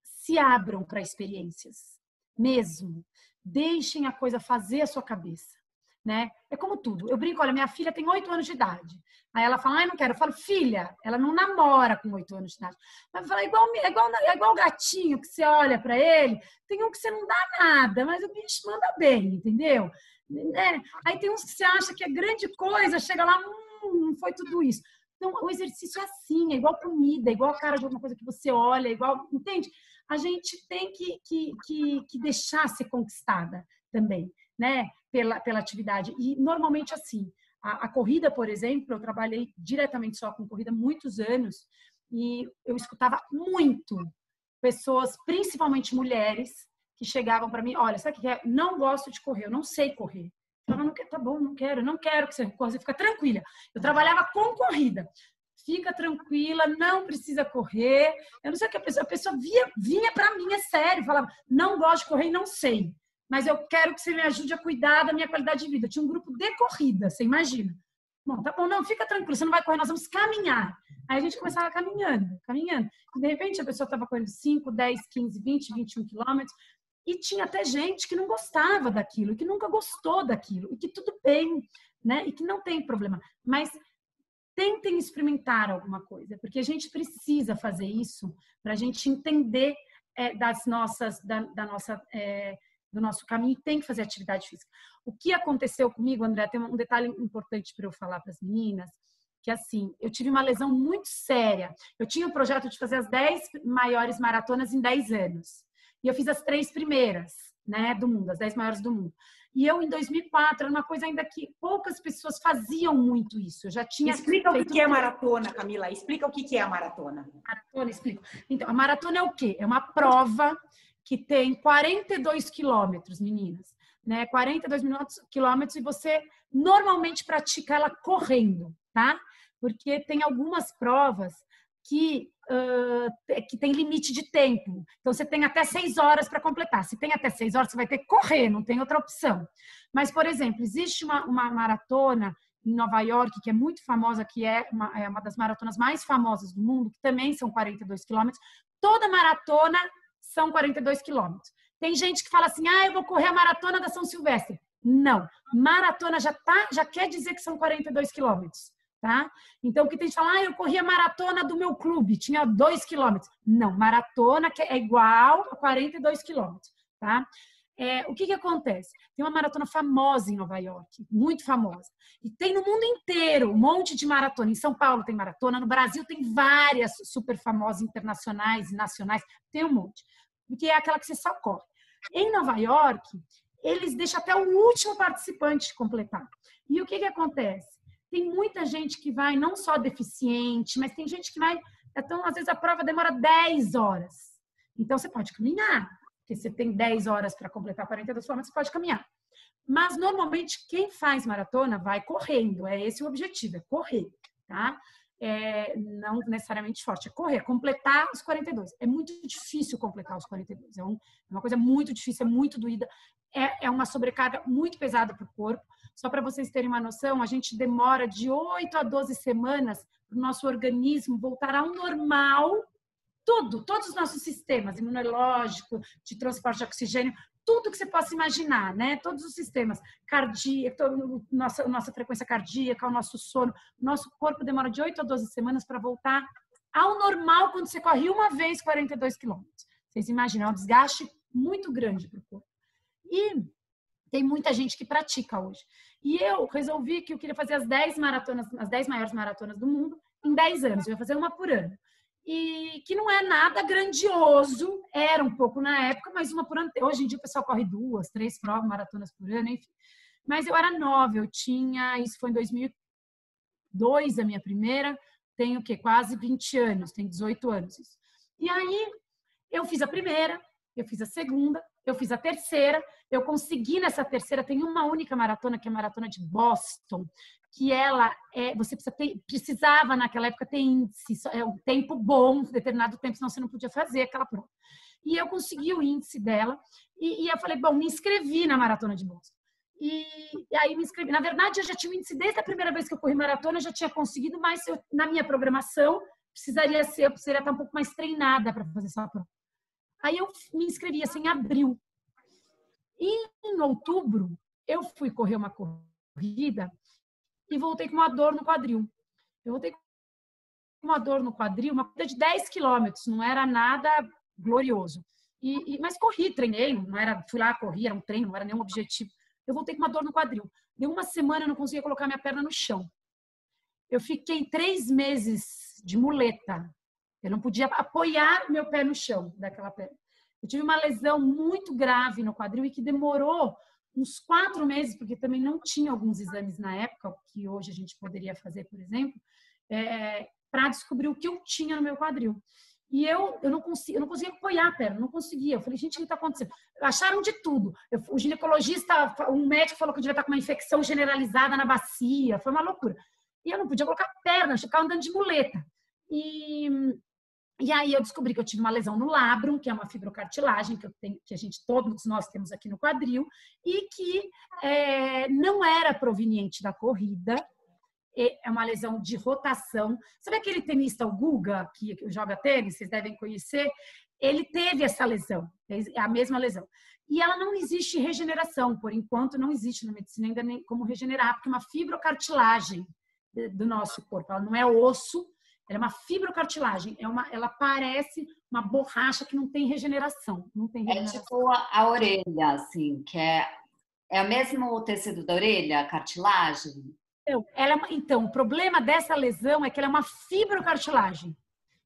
se abram para experiências, mesmo. Deixem a coisa fazer a sua cabeça, né? É como tudo. Eu brinco, olha, minha filha tem 8 anos de idade. Aí ela fala, não quero. Eu falo, filha, ela não namora com 8 anos de idade. Mas fala, é igual gatinho que você olha para ele, tem um que você não dá nada, mas o bicho manda bem, entendeu? Né? Aí tem uns que você acha que é grande coisa, chega lá, não foi tudo isso. Então, o exercício é assim, é igual comida, é igual a cara de alguma coisa que você olha, é igual, entende? A gente tem que deixar ser conquistada também, né? Pela atividade. E, normalmente, assim, a corrida, por exemplo, eu trabalhei diretamente só com corrida muitos anos e eu escutava muito pessoas, principalmente mulheres, que chegavam para mim, olha, sabe o que é? Não gosto de correr, eu não sei correr. Eu falava, tá bom, não quero que você corra, você fica tranquila. Eu trabalhava com corrida. Fica tranquila, não precisa correr. Eu não sei o que a pessoa vinha para mim, é sério, falava, não gosto de correr e não sei, mas eu quero que você me ajude a cuidar da minha qualidade de vida. Eu tinha um grupo de corrida, você imagina. Bom, tá bom, não, fica tranquilo, você não vai correr, nós vamos caminhar. Aí a gente começava caminhando. E de repente a pessoa estava correndo 5, 10, 15, 20, 21 quilômetros. E tinha até gente que não gostava daquilo, que nunca gostou daquilo, e que tudo bem, né? E que não tem problema. Mas tentem experimentar alguma coisa, porque a gente precisa fazer isso para a gente entender do nosso caminho, tem que fazer atividade física. O que aconteceu comigo, André, tem um detalhe importante para eu falar para as meninas, que assim, eu tive uma lesão muito séria. Eu tinha um projeto de fazer as 10 maiores maratonas em 10 anos. E eu fiz as 3 primeiras, né, do mundo, as 10 maiores do mundo. E eu, em 2004, era uma coisa ainda que poucas pessoas faziam muito isso. Eu já tinha Explica o que é maratona, Camila. Explica o que é a maratona. Maratona, explico. Então, a maratona é o quê? É uma prova que tem 42 quilômetros, meninas. Né? 42 quilômetros e você normalmente pratica ela correndo, tá? Porque tem algumas provas que tem limite de tempo. Então, você tem até 6 horas para completar. Se tem até 6 horas, você vai ter que correr, não tem outra opção. Mas, por exemplo, existe uma maratona em Nova York, que é muito famosa, que é uma das maratonas mais famosas do mundo, que também são 42 quilômetros. Toda maratona são 42 quilômetros. Tem gente que fala assim, eu vou correr a maratona da São Silvestre. Não, maratona já quer dizer que são 42 quilômetros. Tá? Então, o que tem gente que fala, eu corri a maratona do meu clube, tinha 2 quilômetros. Não, maratona que é igual a 42 quilômetros. Tá? O que acontece? Tem uma maratona famosa em Nova York, muito famosa. E tem no mundo inteiro um monte de maratona. Em São Paulo tem maratona, no Brasil tem várias super famosas internacionais e nacionais, tem um monte. Porque é aquela que você só corre. Em Nova York, eles deixam até o último participante completar. E o que acontece? Tem muita gente que vai, não só deficiente, mas tem gente que vai... Então, às vezes, a prova demora 10 horas. Então, você pode caminhar. Porque você tem 10 horas para completar 42 quilômetros, você pode caminhar. Mas, normalmente, quem faz maratona vai correndo. É esse o objetivo, é correr. Tá? Não necessariamente forte, é correr, completar os 42. É muito difícil completar os 42. É uma coisa muito difícil, é muito doída. É uma sobrecarga muito pesada para o corpo. Só para vocês terem uma noção, a gente demora de 8 a 12 semanas para o nosso organismo voltar ao normal. Todos os nossos sistemas, imunológico, de transporte de oxigênio, tudo que você possa imaginar, né? Todos os sistemas, cardíaco, nossa frequência cardíaca, o nosso sono, nosso corpo demora de 8 a 12 semanas para voltar ao normal quando você corre uma vez 42 quilômetros. Vocês imaginam, é um desgaste muito grande para o corpo. E tem muita gente que pratica hoje. E eu resolvi que eu queria fazer as 10 maiores maratonas do mundo em 10 anos. Eu ia fazer uma por ano. E que não é nada grandioso, era um pouco na época, mas uma por ano. Hoje em dia o pessoal corre 2, 3 provas, maratonas por ano, enfim. Mas eu era nova, isso foi em 2002, a minha primeira, tenho o quê? Quase 20 anos, tenho 18 anos. E aí, eu fiz a primeira, eu fiz a segunda, eu fiz a terceira, eu consegui nessa terceira, tem uma única maratona, que é a maratona de Boston, que você precisava naquela época ter índice, um tempo bom, determinado tempo, senão você não podia fazer aquela prova. E eu consegui o índice dela, e eu falei, bom, me inscrevi na maratona de Boston. E aí me inscrevi. Na verdade, eu já tinha o índice desde a primeira vez que eu corri maratona, eu já tinha conseguido, mas na minha programação eu precisaria estar um pouco mais treinada para fazer essa prova. Aí eu me inscrevi assim, em abril. E em outubro, eu fui correr uma corrida e voltei com uma dor no quadril. Eu voltei com uma dor no quadril, uma corrida de 10 quilômetros, não era nada glorioso. Mas corri, treinei, fui lá, corri, era um treino, não era nenhum objetivo. Eu voltei com uma dor no quadril. Deu uma semana, eu não conseguia colocar minha perna no chão. Eu fiquei 3 meses de muleta. Eu não podia apoiar meu pé no chão daquela perna. Eu tive uma lesão muito grave no quadril e que demorou uns 4 meses, porque também não tinha alguns exames na época, que hoje a gente poderia fazer, por exemplo, para descobrir o que eu tinha no meu quadril. E eu não conseguia apoiar a perna, não conseguia. Eu falei, gente, o que está acontecendo? Acharam de tudo. O ginecologista, um médico falou que eu devia estar com uma infecção generalizada na bacia. Foi uma loucura. E eu não podia colocar a perna, eu ficava andando de muleta. E aí eu descobri que eu tive uma lesão no labrum, que é uma fibrocartilagem todos nós temos aqui no quadril, e que não era proveniente da corrida. É uma lesão de rotação. Sabe aquele tenista, o Guga, que joga tênis, vocês devem conhecer? Ele teve essa lesão, é a mesma lesão. E ela não existe regeneração, por enquanto não existe na medicina ainda nem como regenerar, porque é uma fibrocartilagem do nosso corpo, ela não é osso, ela é uma fibrocartilagem, ela parece uma borracha que não tem regeneração. Não tem regeneração. É tipo a orelha, assim, que é o mesmo tecido da orelha, a cartilagem? Então, o problema dessa lesão é que ela é uma fibrocartilagem,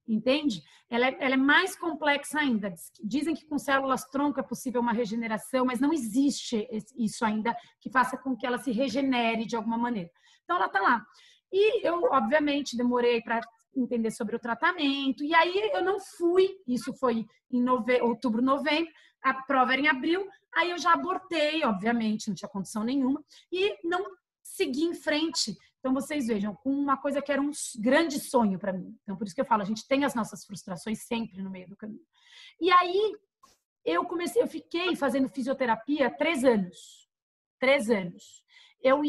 entende? Ela é mais complexa ainda. Dizem que com células-tronco é possível uma regeneração, mas não existe isso ainda que faça com que ela se regenere de alguma maneira. Então, ela está lá. E eu, obviamente, demorei para entender sobre o tratamento, e aí eu não fui, isso foi em outubro, novembro, a prova era em abril, aí eu já abortei, obviamente, não tinha condição nenhuma, e não seguir em frente. Então, vocês vejam, com uma coisa que era um grande sonho para mim. Então, por isso que eu falo, a gente tem as nossas frustrações sempre no meio do caminho. E aí, eu fiquei fazendo fisioterapia 3 anos. 3 anos. Eu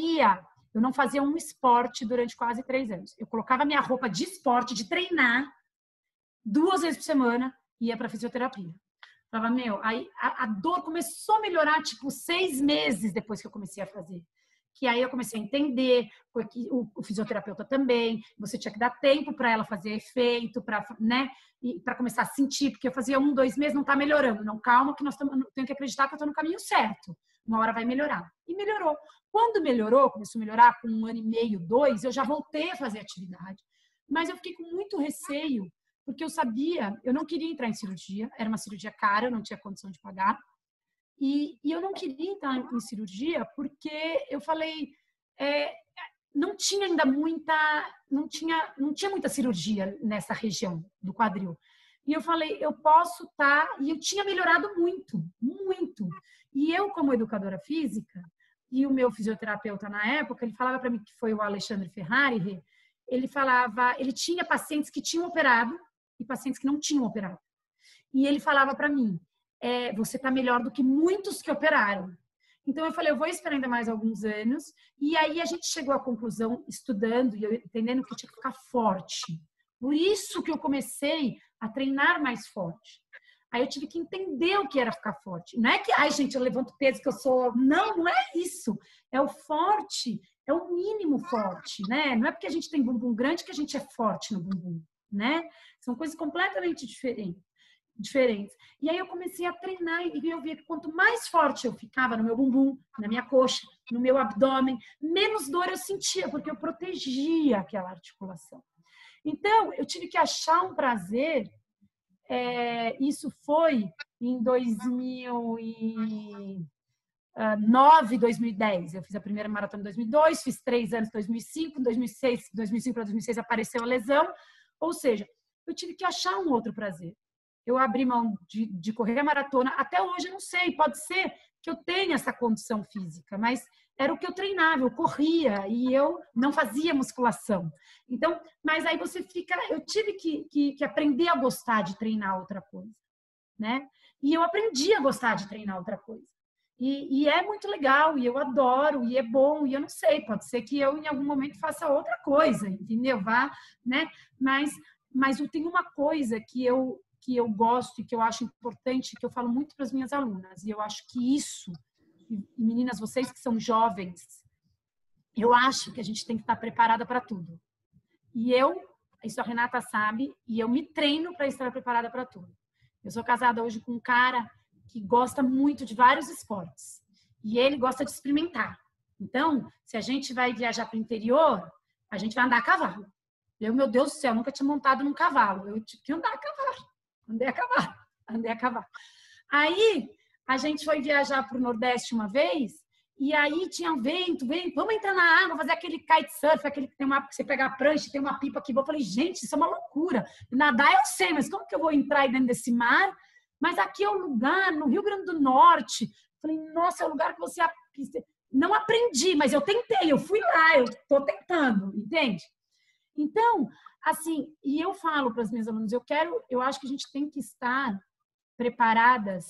não fazia um esporte durante quase 3 anos. Eu colocava minha roupa de esporte, de treinar, 2 vezes por semana, e ia para fisioterapia. Falava, aí a dor começou a melhorar, tipo, 6 meses depois que eu comecei a fazer. Que aí eu comecei a entender, porque o fisioterapeuta também, você tinha que dar tempo para ela fazer efeito, para começar a sentir, porque eu fazia 1, 2 meses, não está melhorando. Não, calma, que tenho que acreditar que eu estou no caminho certo. Uma hora vai melhorar. E melhorou. Quando melhorou, começou a melhorar com 1 ano e meio, 2, eu já voltei a fazer atividade. Mas eu fiquei com muito receio, porque eu não queria entrar em cirurgia, era uma cirurgia cara, eu não tinha condição de pagar. E eu não queria entrar em cirurgia porque eu falei, não tinha ainda não tinha muita cirurgia nessa região do quadril. E eu falei, eu posso estar, e eu tinha melhorado muito, muito. E eu, como educadora física, e o meu fisioterapeuta na época, ele falava para mim, que foi o Alexandre Ferrari, ele tinha pacientes que tinham operado e pacientes que não tinham operado. E ele falava para mim, você está melhor do que muitos que operaram. Então, eu falei, eu vou esperar ainda mais alguns anos. E aí, a gente chegou à conclusão, estudando e eu entendendo que eu tinha que ficar forte. Por isso que eu comecei a treinar mais forte. Aí, eu tive que entender o que era ficar forte. Não é que, gente, eu levanto peso que eu sou... Não, não é isso. É o forte, é o mínimo forte, né? Não é porque a gente tem bumbum grande que a gente é forte no bumbum, né? São coisas completamente diferentes. E aí eu comecei a treinar e eu via que quanto mais forte eu ficava no meu bumbum, na minha coxa, no meu abdômen, menos dor eu sentia, porque eu protegia aquela articulação. Então, eu tive que achar um prazer. Isso foi em 2000 e... 9, 2010. Eu fiz a primeira maratona em 2002, fiz 3 anos em 2005, 2005 para 2006 apareceu a lesão. Ou seja, eu tive que achar um outro prazer. Eu abri mão de correr a maratona. Até hoje eu não sei, pode ser que eu tenha essa condição física, mas era o que eu treinava, eu corria e eu não fazia musculação. Então, mas aí você fica... Eu tive que aprender a gostar de treinar outra coisa, né? E eu aprendi a gostar de treinar outra coisa. E é muito legal, e eu adoro, e é bom, e eu não sei, pode ser que eu em algum momento faça outra coisa, entendeu? Vá, né? Mas eu tenho uma coisa que eu gosto e que eu acho importante, que eu falo muito para as minhas alunas, e eu acho que isso, e meninas, vocês que são jovens, eu acho que a gente tem que estar preparada para tudo. E isso a Renata sabe, e eu me treino para estar preparada para tudo. Eu sou casada hoje com um cara que gosta muito de vários esportes. E ele gosta de experimentar. Então, se a gente vai viajar para o interior, a gente vai andar a cavalo. Meu Deus do céu, nunca tinha montado num cavalo. Eu tive que andar a cavalo. Andei a cavalo. Aí, a gente foi viajar para o Nordeste uma vez, e aí tinha vento, vamos entrar na água, fazer aquele kitesurf, aquele que tem que você pega a prancha, tem uma pipa aqui. Eu falei, gente, isso é uma loucura. Nadar eu sei, mas como que eu vou entrar aí dentro desse mar? Mas aqui é um lugar, no Rio Grande do Norte. Falei, nossa, é um lugar que você... Não aprendi, mas eu tentei, eu fui lá, eu estou tentando, entende? Então, assim, e eu falo para as minhas alunas, eu acho que a gente tem que estar preparadas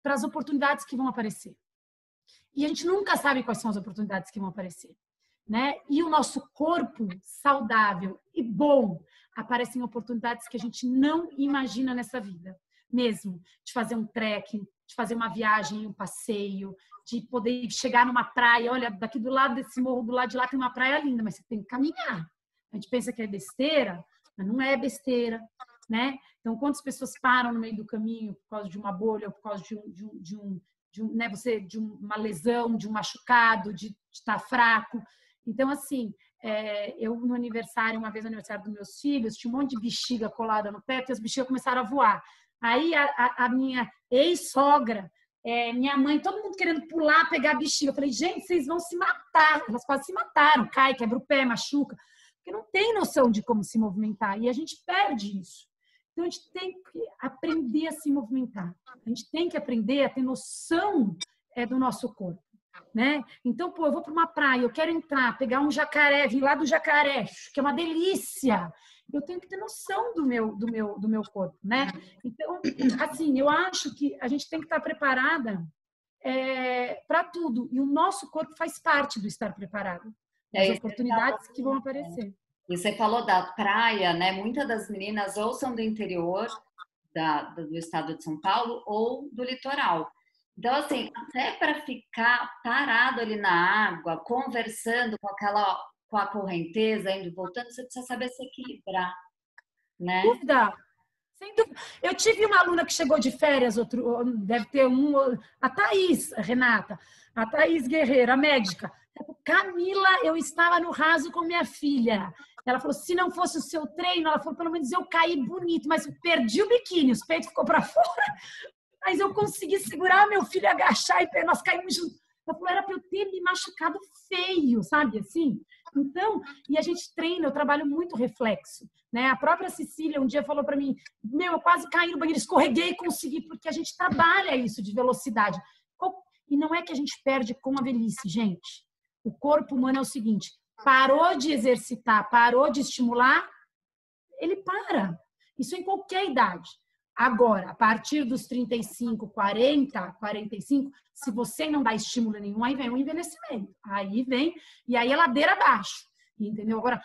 para as oportunidades que vão aparecer. E a gente nunca sabe quais são as oportunidades que vão aparecer, né? E o nosso corpo saudável e bom aparecem oportunidades que a gente não imagina nessa vida. Mesmo de fazer um trekking, de fazer uma viagem, um passeio, de poder chegar numa praia. Olha, daqui do lado desse morro, do lado de lá tem uma praia linda, mas você tem que caminhar. A gente pensa que é besteira, mas não é besteira, né? Então, quantas pessoas param no meio do caminho por causa de uma bolha, ou por causa de uma lesão, de um machucado, de estar fraco. Então, assim, eu no aniversário, uma vez no aniversário dos meus filhos, tinha um monte de bexiga colada no teto e as bexigas começaram a voar. Aí a minha ex-sogra, minha mãe, todo mundo querendo pular, pegar a bexiga. Eu falei, gente, vocês vão se matar. Elas quase se mataram, cai, quebra o pé, machuca. Porque não tem noção de como se movimentar. E a gente perde isso. Então, a gente tem que aprender a se movimentar. A gente tem que aprender a ter noção do nosso corpo, né? Então, pô, eu vou para uma praia, eu quero entrar, pegar um jacaré, vir lá do jacaré, que é uma delícia. Eu tenho que ter noção do meu corpo, né? Então, assim, eu acho que a gente tem que estar preparada para tudo. E o nosso corpo faz parte do estar preparado. As oportunidades que vão aparecer. E você falou da praia, né? Muitas das meninas ou são do interior do estado de São Paulo ou do litoral. Então, assim, até para ficar parado ali na água, conversando com a correnteza, indo e voltando, você precisa saber se equilibrar, né? Dúvida. Sem dúvida. Eu tive uma aluna que chegou de férias, deve ter a Thaís, Renata, a Thaís Guerreiro, a médica. Camila, eu estava no raso com minha filha. Ela falou, se não fosse o seu treino, ela falou, pelo menos eu caí bonito, mas eu perdi o biquíni, os peitos ficou para fora, mas eu consegui segurar meu filho, agachar e nós caímos juntos. Ela falou, era para eu ter me machucado feio, sabe assim? Então, e a gente treina, eu trabalho muito reflexo, né? A própria Cecília um dia falou para mim, eu quase caí no banheiro, escorreguei e consegui, porque a gente trabalha isso de velocidade. E não é que a gente perde com a velhice, gente. O corpo humano é o seguinte, parou de exercitar, parou de estimular, ele para. Isso em qualquer idade. Agora, a partir dos 35, 40, 45, se você não dá estímulo nenhum, aí vem o envelhecimento. Aí vem, e aí é ladeira abaixo. Entendeu? Agora,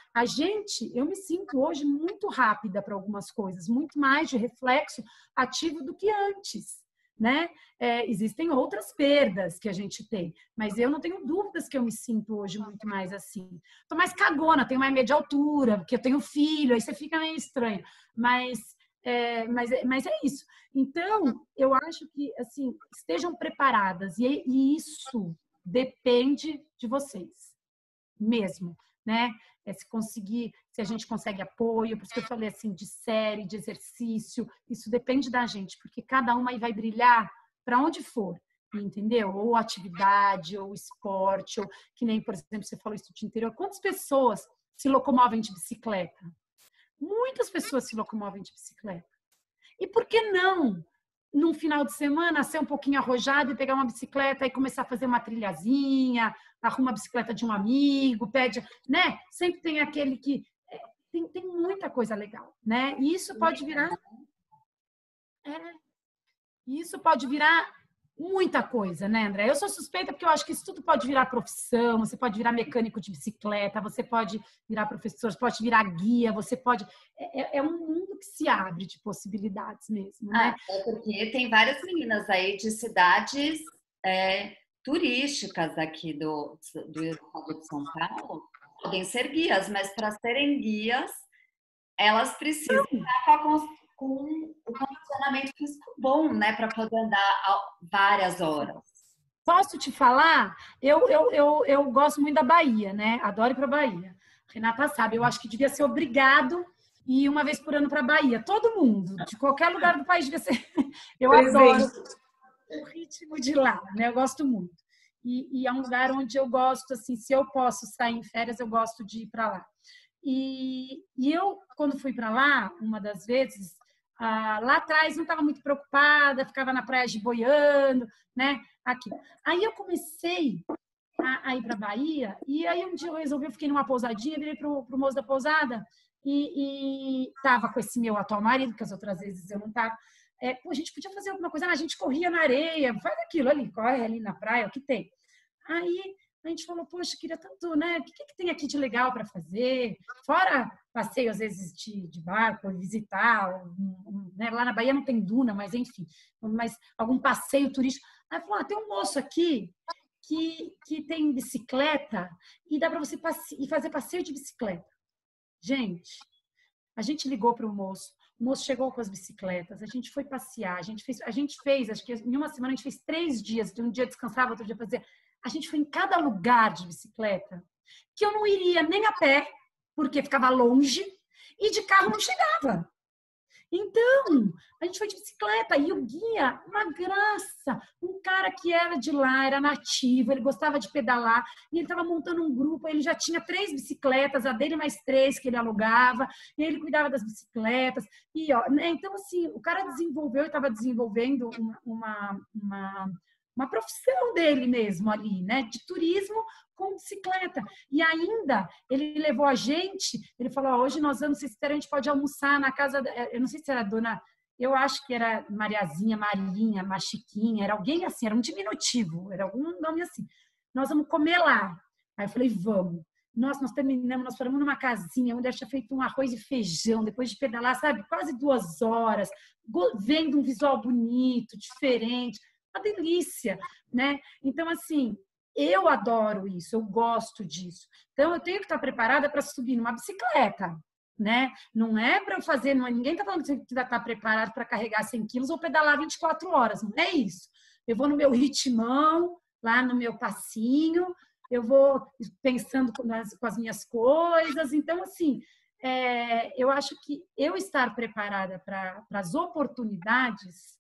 eu me sinto hoje muito rápida para algumas coisas, muito mais de reflexo ativo do que antes. Né? Existem outras perdas que a gente tem, mas eu não tenho dúvidas que eu me sinto hoje muito mais assim. Tô mais cagona, tenho mais medo de altura, porque eu tenho filho, aí você fica meio estranho. Mas é isso. Então, eu acho que assim, estejam preparadas e isso depende de vocês mesmo, né? Se a gente consegue apoio, por isso que eu falei assim, de série, de exercício, isso depende da gente, porque cada uma aí vai brilhar para onde for. entendeu? Ou atividade, ou esporte, ou que nem, por exemplo, você falou isso do interior. Quantas pessoas se locomovem de bicicleta? Muitas pessoas se locomovem de bicicleta. E por que não, num final de semana, ser um pouquinho arrojado e pegar uma bicicleta e começar a fazer uma trilhazinha, arruma a bicicleta de um amigo, pede, né? Sempre tem aquele que... Tem muita coisa legal, né? E isso pode virar... Isso pode virar muita coisa, né, André? Eu sou suspeita porque eu acho que isso tudo pode virar profissão, você pode virar mecânico de bicicleta, você pode virar professor, você pode virar guia, você pode... É um mundo que se abre de possibilidades mesmo, né? É porque tem várias meninas aí de cidades turísticas aqui do estado de São Paulo, podem ser guias, mas para serem guias, elas precisam estar com o condicionamento físico bom, né, para poder andar várias horas. Posso te falar? Eu gosto muito da Bahia, né? Adoro ir para a Bahia. Renata sabe, eu acho que devia ser obrigado ir uma vez por ano para a Bahia. Todo mundo, de qualquer lugar do país devia ser. Eu adoro o ritmo de lá, né? Eu gosto muito. E é um lugar onde eu gosto, assim, se eu posso sair em férias, eu gosto de ir para lá. E eu, quando fui para lá, uma das vezes, lá atrás não estava muito preocupada, ficava na praia de boiando, né? Aqui. Aí eu comecei a ir para a Bahia, e aí um dia eu resolvi, eu fiquei numa pousadinha, virei para o moço da pousada e estava com esse meu atual marido, que as outras vezes eu não estava. Pô, a gente podia fazer alguma coisa, a gente corria na areia, faz aquilo ali, corre ali na praia, o que tem. Aí a gente falou, poxa, queria tanto, né? O que tem aqui de legal para fazer? Fora passeio, às vezes, de barco, visitar, né? Lá na Bahia não tem duna, mas enfim, mas algum passeio turístico. Aí falou, tem um moço aqui que tem bicicleta e dá para você fazer passeio de bicicleta. Gente, a gente ligou para o moço chegou com as bicicletas, a gente foi passear, a gente fez, acho que em uma semana a gente fez 3 dias, um dia descansava, outro dia fazia. A gente foi em cada lugar de bicicleta que eu não iria nem a pé, porque ficava longe, e de carro não chegava. Então, a gente foi de bicicleta e o guia, uma graça, um cara que era de lá, era nativo, ele gostava de pedalar e ele estava montando um grupo, ele já tinha 3 bicicletas, a dele mais 3 que ele alugava, e ele cuidava das bicicletas. E, ó, né? Então, assim, o cara desenvolveu e estava desenvolvendo uma profissão dele mesmo ali, né? De turismo com bicicleta. E ainda, ele levou a gente, ele falou, hoje nós vamos, se a gente pode almoçar na casa, eu não sei se era a dona, eu acho que era Mariazinha, Marinha, Machiquinha, era alguém assim, era um diminutivo, era algum nome assim. Nós vamos comer lá. Aí eu falei, vamos. Nós terminamos, nós paramos numa casinha onde eu tinha feito um arroz e feijão, depois de pedalar, sabe, quase 2 horas, vendo um visual bonito, diferente, uma delícia, né? Então, assim, eu adoro isso, eu gosto disso. Então, eu tenho que estar preparada para subir numa bicicleta, né? Não é para eu fazer, ninguém está falando que você vai estar preparado para carregar 100 quilos ou pedalar 24 horas, não é isso. Eu vou no meu ritmão, lá no meu passinho, eu vou pensando com as minhas coisas. Então, assim, eu acho que eu estar preparada para as oportunidades,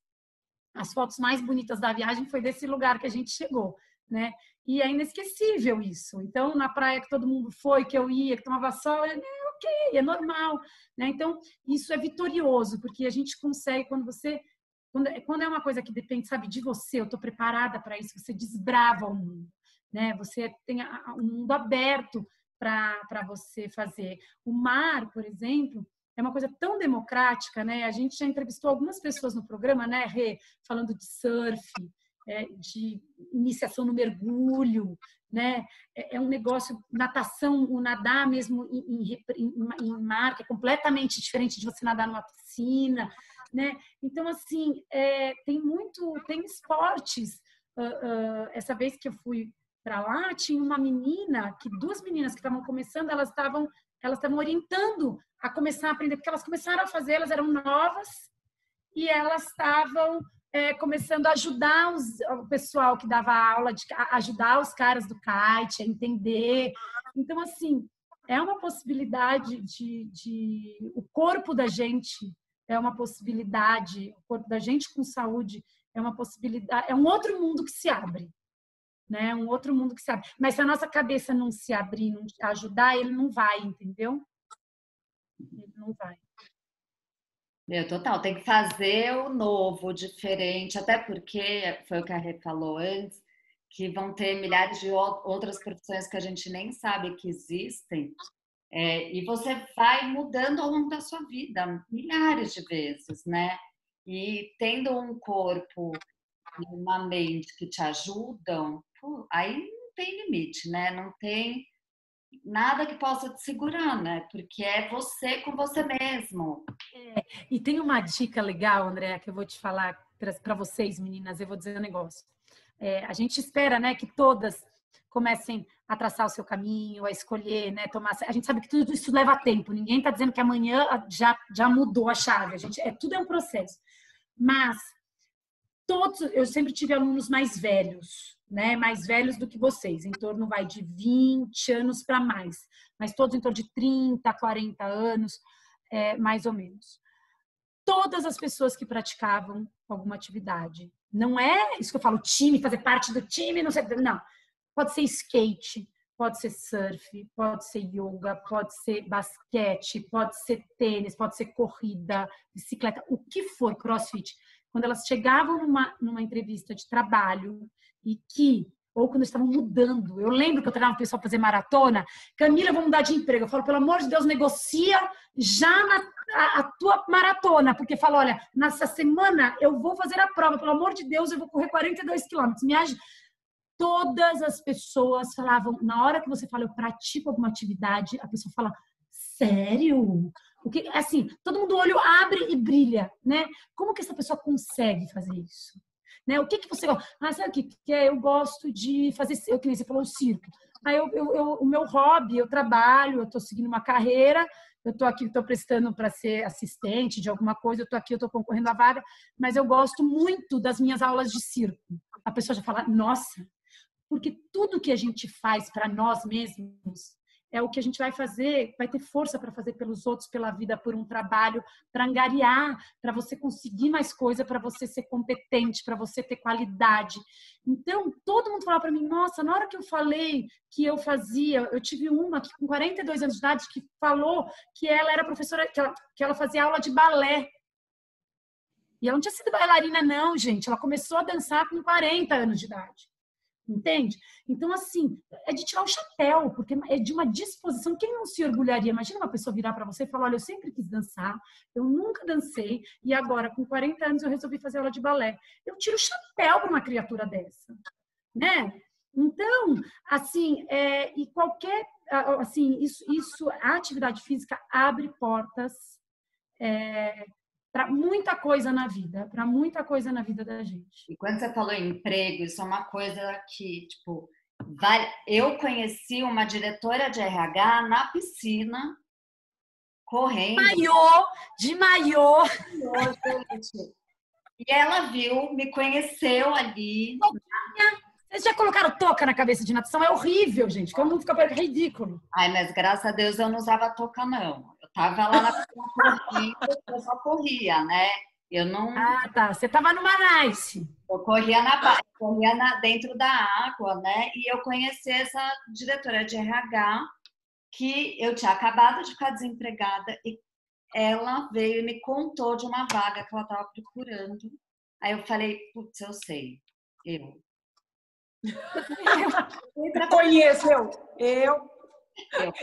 as fotos mais bonitas da viagem foi desse lugar que a gente chegou, né? E é inesquecível isso. Então, na praia que todo mundo foi, que eu ia, que tomava sol, ok, é normal, né? Então, isso é vitorioso, porque a gente consegue, quando é uma coisa que depende, sabe, de você, eu estou preparada para isso, você desbrava o mundo, né? Você tem um mundo aberto para você fazer. O mar, por exemplo, é uma coisa tão democrática, né? A gente já entrevistou algumas pessoas no programa, né, Rê, falando de surf, de iniciação no mergulho, né? É um negócio, natação, o nadar mesmo em mar, que é completamente diferente de você nadar numa piscina, né? Então, assim, tem esportes. Essa vez que eu fui para lá, tinha uma menina, 2 meninas que estavam começando, elas estavam orientando a começar a aprender, porque elas começaram a fazer, elas eram novas e elas estavam começando a ajudar o pessoal que dava aula, a ajudar os caras do kite a entender. Então, assim, é uma possibilidade o corpo da gente é uma possibilidade, o corpo da gente com saúde é uma possibilidade, é um outro mundo que se abre, né? Um outro mundo que se abre. Mas se a nossa cabeça não se abrir, não ajudar, ele não vai, entendeu? Ele não vai. Total, tem que fazer o novo, o diferente, até porque foi o que a Rê falou antes, que vão ter milhares de outras profissões que a gente nem sabe que existem, e você vai mudando ao longo da sua vida, milhares de vezes, né? E tendo um corpo e uma mente que te ajudam, aí não tem limite, né? Não tem nada que possa te segurar, né? Porque é você com você mesmo. E tem uma dica legal, Andréa, que eu vou te falar para vocês, meninas. Eu vou dizer um negócio. A gente espera, né, que todas comecem a traçar o seu caminho, a escolher, né, tomar. A gente sabe que tudo isso leva tempo. Ninguém está dizendo que amanhã já mudou a chave. Tudo é um processo. Mas eu sempre tive alunos mais velhos, né? Mais velhos do que vocês, em torno de 20 anos para mais, mas todos em torno de 30, 40 anos, mais ou menos. Todas as pessoas que praticavam alguma atividade, não é isso que eu falo, time, fazer parte do time, não sei, não. Pode ser skate, pode ser surf, pode ser yoga, pode ser basquete, pode ser tênis, pode ser corrida, bicicleta, o que for, crossfit. Quando elas chegavam numa entrevista de trabalho ou quando estavam mudando, eu lembro que eu treinava o pessoal para fazer maratona, Camila, eu vou mudar de emprego. Eu falo, pelo amor de Deus, negocia já a tua maratona, porque fala, olha, nessa semana eu vou fazer a prova, pelo amor de Deus, eu vou correr 42 quilômetros, me ajuda. Todas as pessoas falavam, na hora que você fala, eu pratico alguma atividade, a pessoa fala, sério? Assim, todo mundo o olho abre e brilha, né? Como que essa pessoa consegue fazer isso? Né? O que você gosta? Sabe o que é? Eu gosto de fazer, que nem você falou, o circo. O meu hobby, eu trabalho, eu estou seguindo uma carreira, eu estou aqui, estou prestando para ser assistente de alguma coisa, eu estou aqui, eu estou concorrendo à vaga, mas eu gosto muito das minhas aulas de circo. A pessoa já fala, nossa, porque tudo que a gente faz para nós mesmos é o que a gente vai fazer, vai ter força para fazer pelos outros, pela vida, por um trabalho, para angariar, para você conseguir mais coisa, para você ser competente, para você ter qualidade. Então, todo mundo falava para mim, nossa, na hora que eu falei que eu fazia, eu tive uma que com 42 anos de idade que falou que ela era professora, que ela fazia aula de balé. E ela não tinha sido bailarina não, gente, ela começou a dançar com 40 anos de idade. Entende? Então, assim, é de tirar o chapéu, porque é de uma disposição. Quem não se orgulharia? Imagina uma pessoa virar para você e falar, olha, eu sempre quis dançar, eu nunca dancei, e agora, com 40 anos, eu resolvi fazer aula de balé. Eu tiro o chapéu para uma criatura dessa, né? Então, assim, e qualquer... Assim, a atividade física abre portas para muita coisa na vida, da gente. E quando você falou em emprego, isso é uma coisa que, tipo, eu conheci uma diretora de RH na piscina, correndo. De maiô. E ela me conheceu ali. Vocês já colocaram touca na cabeça de natação? É horrível, gente. Todo mundo fica ridículo. Ai, mas graças a Deus eu não usava touca, não. Eu tava lá na piscina correndo, eu só corria, né? Eu não... Ah, tá. Você tava no Nice. Eu corria dentro da água, né? E eu conheci essa diretora de RH, que eu tinha acabado de ficar desempregada, e ela veio e me contou de uma vaga que ela estava procurando. Aí eu falei, putz, eu sei. Eu conheço, eu.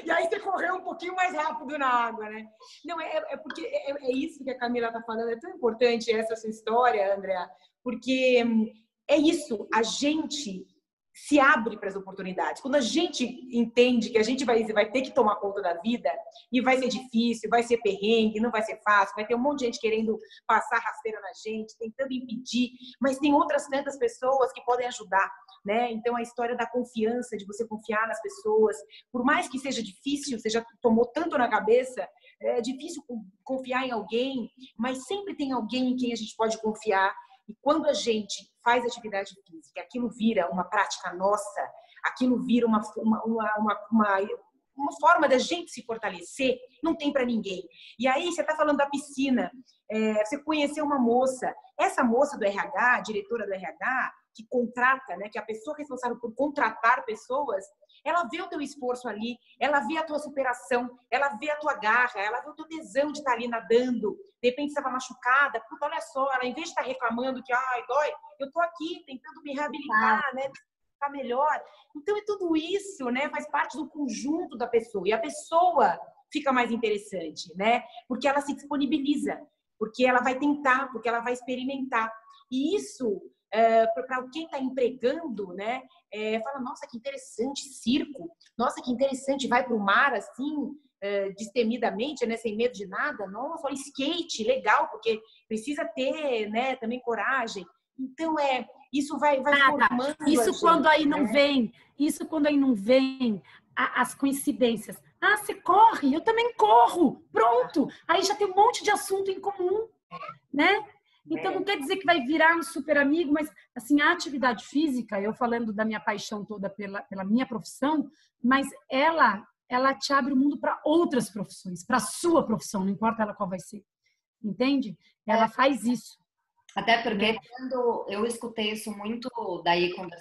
E aí você correu um pouquinho mais rápido na água, né? Não, porque é isso que a Camila tá falando. É tão importante essa sua história, Andréa, porque é isso, a gente se abre para as oportunidades. Quando a gente entende que a gente vai ter que tomar conta da vida, e vai ser difícil, vai ser perrengue, não vai ser fácil, vai ter um monte de gente querendo passar rasteira na gente, tentando impedir, mas tem outras tantas pessoas que podem ajudar, né? Então, a história da confiança, de você confiar nas pessoas, por mais que seja difícil, você já tomou tanto na cabeça, é difícil confiar em alguém, mas sempre tem alguém em quem a gente pode confiar. E quando a gente faz atividade física, aquilo vira uma prática nossa, aquilo vira uma forma da gente se fortalecer, não tem para ninguém. E aí, você está falando da piscina, você conheceu uma moça, essa moça do RH, diretora do RH, que contrata, né, que é a pessoa responsável por contratar pessoas, ela vê o teu esforço ali, ela vê a tua superação, ela vê a tua garra, ela vê o teu tesão de estar ali nadando, de repente você estava machucada, puta, olha só, ela em vez de estar reclamando que, ai, dói, eu tô aqui tentando me reabilitar, né, ficar melhor. Então, é tudo isso, né, faz parte do conjunto da pessoa, e a pessoa fica mais interessante, né, porque ela se disponibiliza, porque ela vai tentar, porque ela vai experimentar. E isso, para quem está empregando, né, fala, nossa, que interessante, circo, nossa, que interessante, vai para o mar assim, destemidamente, né, sem medo de nada, nossa, olha, skate, legal, porque precisa ter, né, também coragem. Então, isso vai formando isso gente, quando aí não né? vem, isso quando aí não vem as coincidências. Ah, você corre, eu também corro, pronto. Aí já tem um monte de assunto em comum, né? Então, não quer dizer que vai virar um super amigo, mas, assim, a atividade física, eu falando da minha paixão toda pela minha profissão, mas ela te abre o mundo para outras profissões, para a sua profissão, não importa ela qual vai ser. Entende? Ela faz isso. Até porque quando eu escutei isso muito, daí quando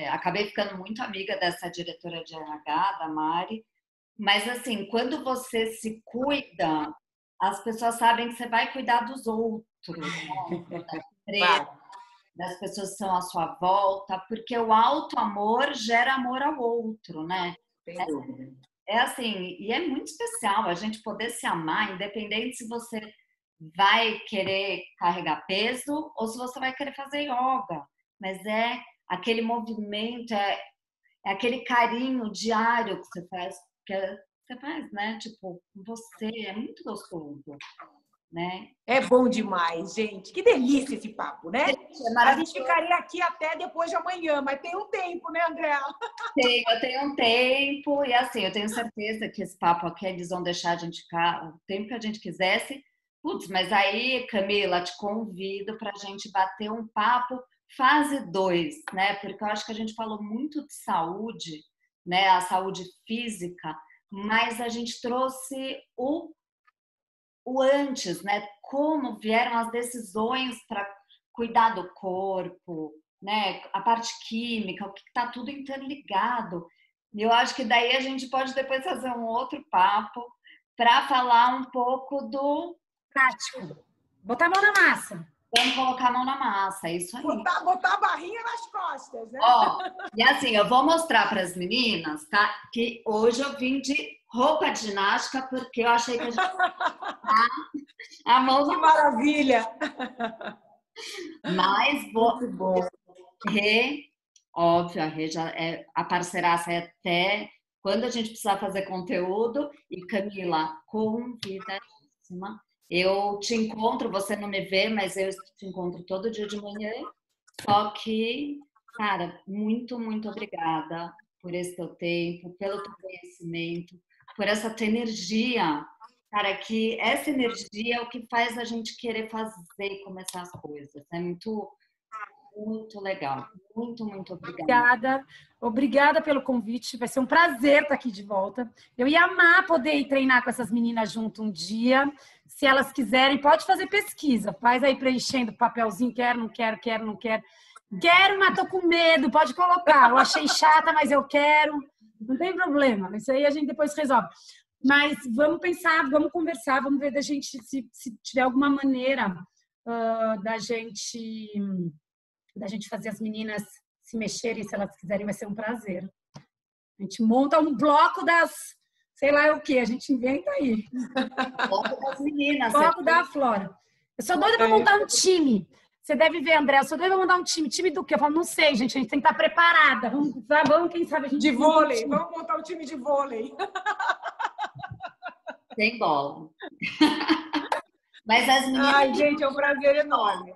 acabei ficando muito amiga dessa diretora de RH, da Mari, mas assim, quando você se cuida, as pessoas sabem que você vai cuidar dos outros, né? Das pessoas que estão à sua volta, porque o auto-amor gera amor ao outro, né? É assim, e é muito especial a gente poder se amar, independente se você vai querer carregar peso ou se você vai querer fazer yoga. Mas é aquele movimento, é aquele carinho diário que você faz, né? Tipo, você, é muito gostoso, né? É bom demais, gente. Que delícia esse papo, né? A gente ficaria aqui até depois de amanhã, mas tem um tempo, né, Andréa? Eu tenho um tempo e assim, eu tenho certeza que esse papo aqui eles vão deixar a gente ficar o tempo que a gente quisesse. Putz, mas aí, Camila, te convido para a gente bater um papo fase 2, né? Porque eu acho que a gente falou muito de saúde, né? A saúde física, mas a gente trouxe o antes, né? Como vieram as decisões para cuidar do corpo, né? A parte química, o que está tudo interligado. E eu acho que daí a gente pode depois fazer um outro papo para falar um pouco do prático. Botar a mão na massa. Vamos colocar a mão na massa, é isso aí. Botar a barrinha nas costas, né? Ó, e assim, eu vou mostrar para as meninas, tá? Que hoje eu vim de roupa de ginástica porque eu achei que a gente a mão que maravilha! Mas muito bom. Óbvio, a Rê já é a parceiraça até quando a gente precisar fazer conteúdo. E Camila, convidadíssima. Eu te encontro, você não me vê, mas eu te encontro todo dia de manhã. Só que, cara, muito, muito obrigada por esse teu tempo, pelo teu conhecimento, por essa tua energia. Cara, que essa energia é o que faz a gente querer fazer e começar as coisas. É muito, muito legal. Muito, muito obrigada. Obrigada pelo convite. Vai ser um prazer estar aqui de volta. Eu ia amar poder ir treinar com essas meninas junto um dia. Se elas quiserem, pode fazer pesquisa. Faz aí preenchendo papelzinho. Quero, não quero, quero, não quero. Quero, mas tô com medo. Pode colocar. Eu achei chata, mas eu quero. Não tem problema. Isso aí a gente depois resolve. Mas vamos pensar, vamos conversar, vamos ver da gente se tiver alguma maneira da gente fazer as meninas se mexerem, se elas quiserem, vai ser um prazer. A gente monta um bloco das, sei lá o que, a gente inventa aí. Bloco das meninas. Bloco da Flora. Eu sou doida para montar um time. Você deve ver, André, eu sou doida para montar um time. Time do quê? Eu falo, não sei, gente, a gente tem que estar preparada. Vamos, quem sabe a gente... De vôlei, vamos montar um time de vôlei. Sem bola. Mas as meninas... Ai, gente, é um prazer enorme.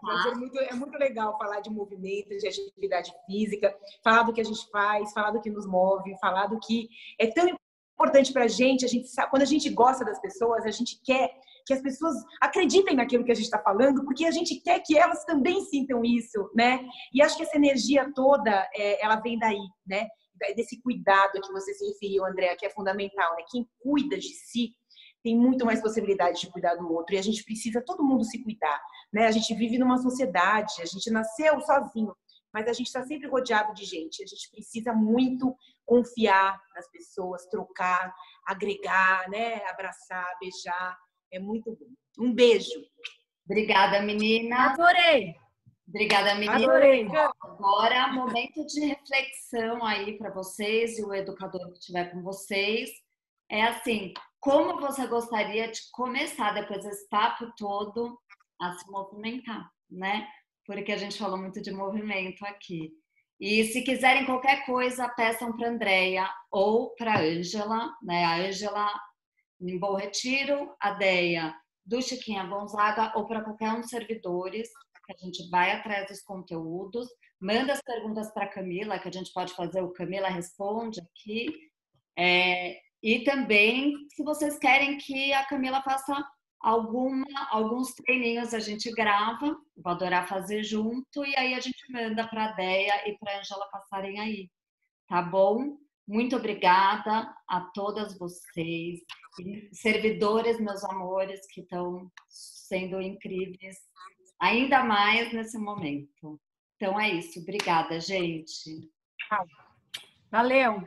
É muito legal falar de movimento, de atividade física, falar do que a gente faz, falar do que nos move, falar do que é tão importante pra gente. Quando a gente gosta das pessoas, a gente quer que as pessoas acreditem naquilo que a gente está falando, porque a gente quer que elas também sintam isso, né? E acho que essa energia toda, ela vem daí, né? desse cuidado que você se referiu, Andréa, que é fundamental, né? Quem cuida de si tem muito mais possibilidade de cuidar do outro. E a gente precisa, todo mundo, se cuidar, né? A gente vive numa sociedade, a gente nasceu sozinho, mas a gente está sempre rodeado de gente. A gente precisa muito confiar nas pessoas, trocar, agregar, né? Abraçar, beijar. É muito bom. Um beijo. Obrigada, meninas. Adorei! Obrigada, meninas. Adorei! Agora, momento de reflexão aí para vocês e o educador que estiver com vocês. É assim, como você gostaria de começar depois desse papo todo a se movimentar, né? Porque a gente falou muito de movimento aqui. E se quiserem qualquer coisa, peçam para a Andréia ou para a Ângela, né? A Ângela em Bom Retiro, a Deia do Chiquinha Gonzaga, ou para qualquer um dos servidores, que a gente vai atrás dos conteúdos, manda as perguntas para a Camila, que a gente pode fazer o Camila Responde aqui. E também, se vocês querem que a Camila faça alguns treininhos, a gente grava, vou adorar fazer junto, e aí a gente manda para a Deia e para a Ângela passarem aí, tá bom? Muito obrigada a todas vocês, servidores, meus amores, que estão sendo incríveis, ainda mais nesse momento. Então é isso, obrigada, gente. Valeu!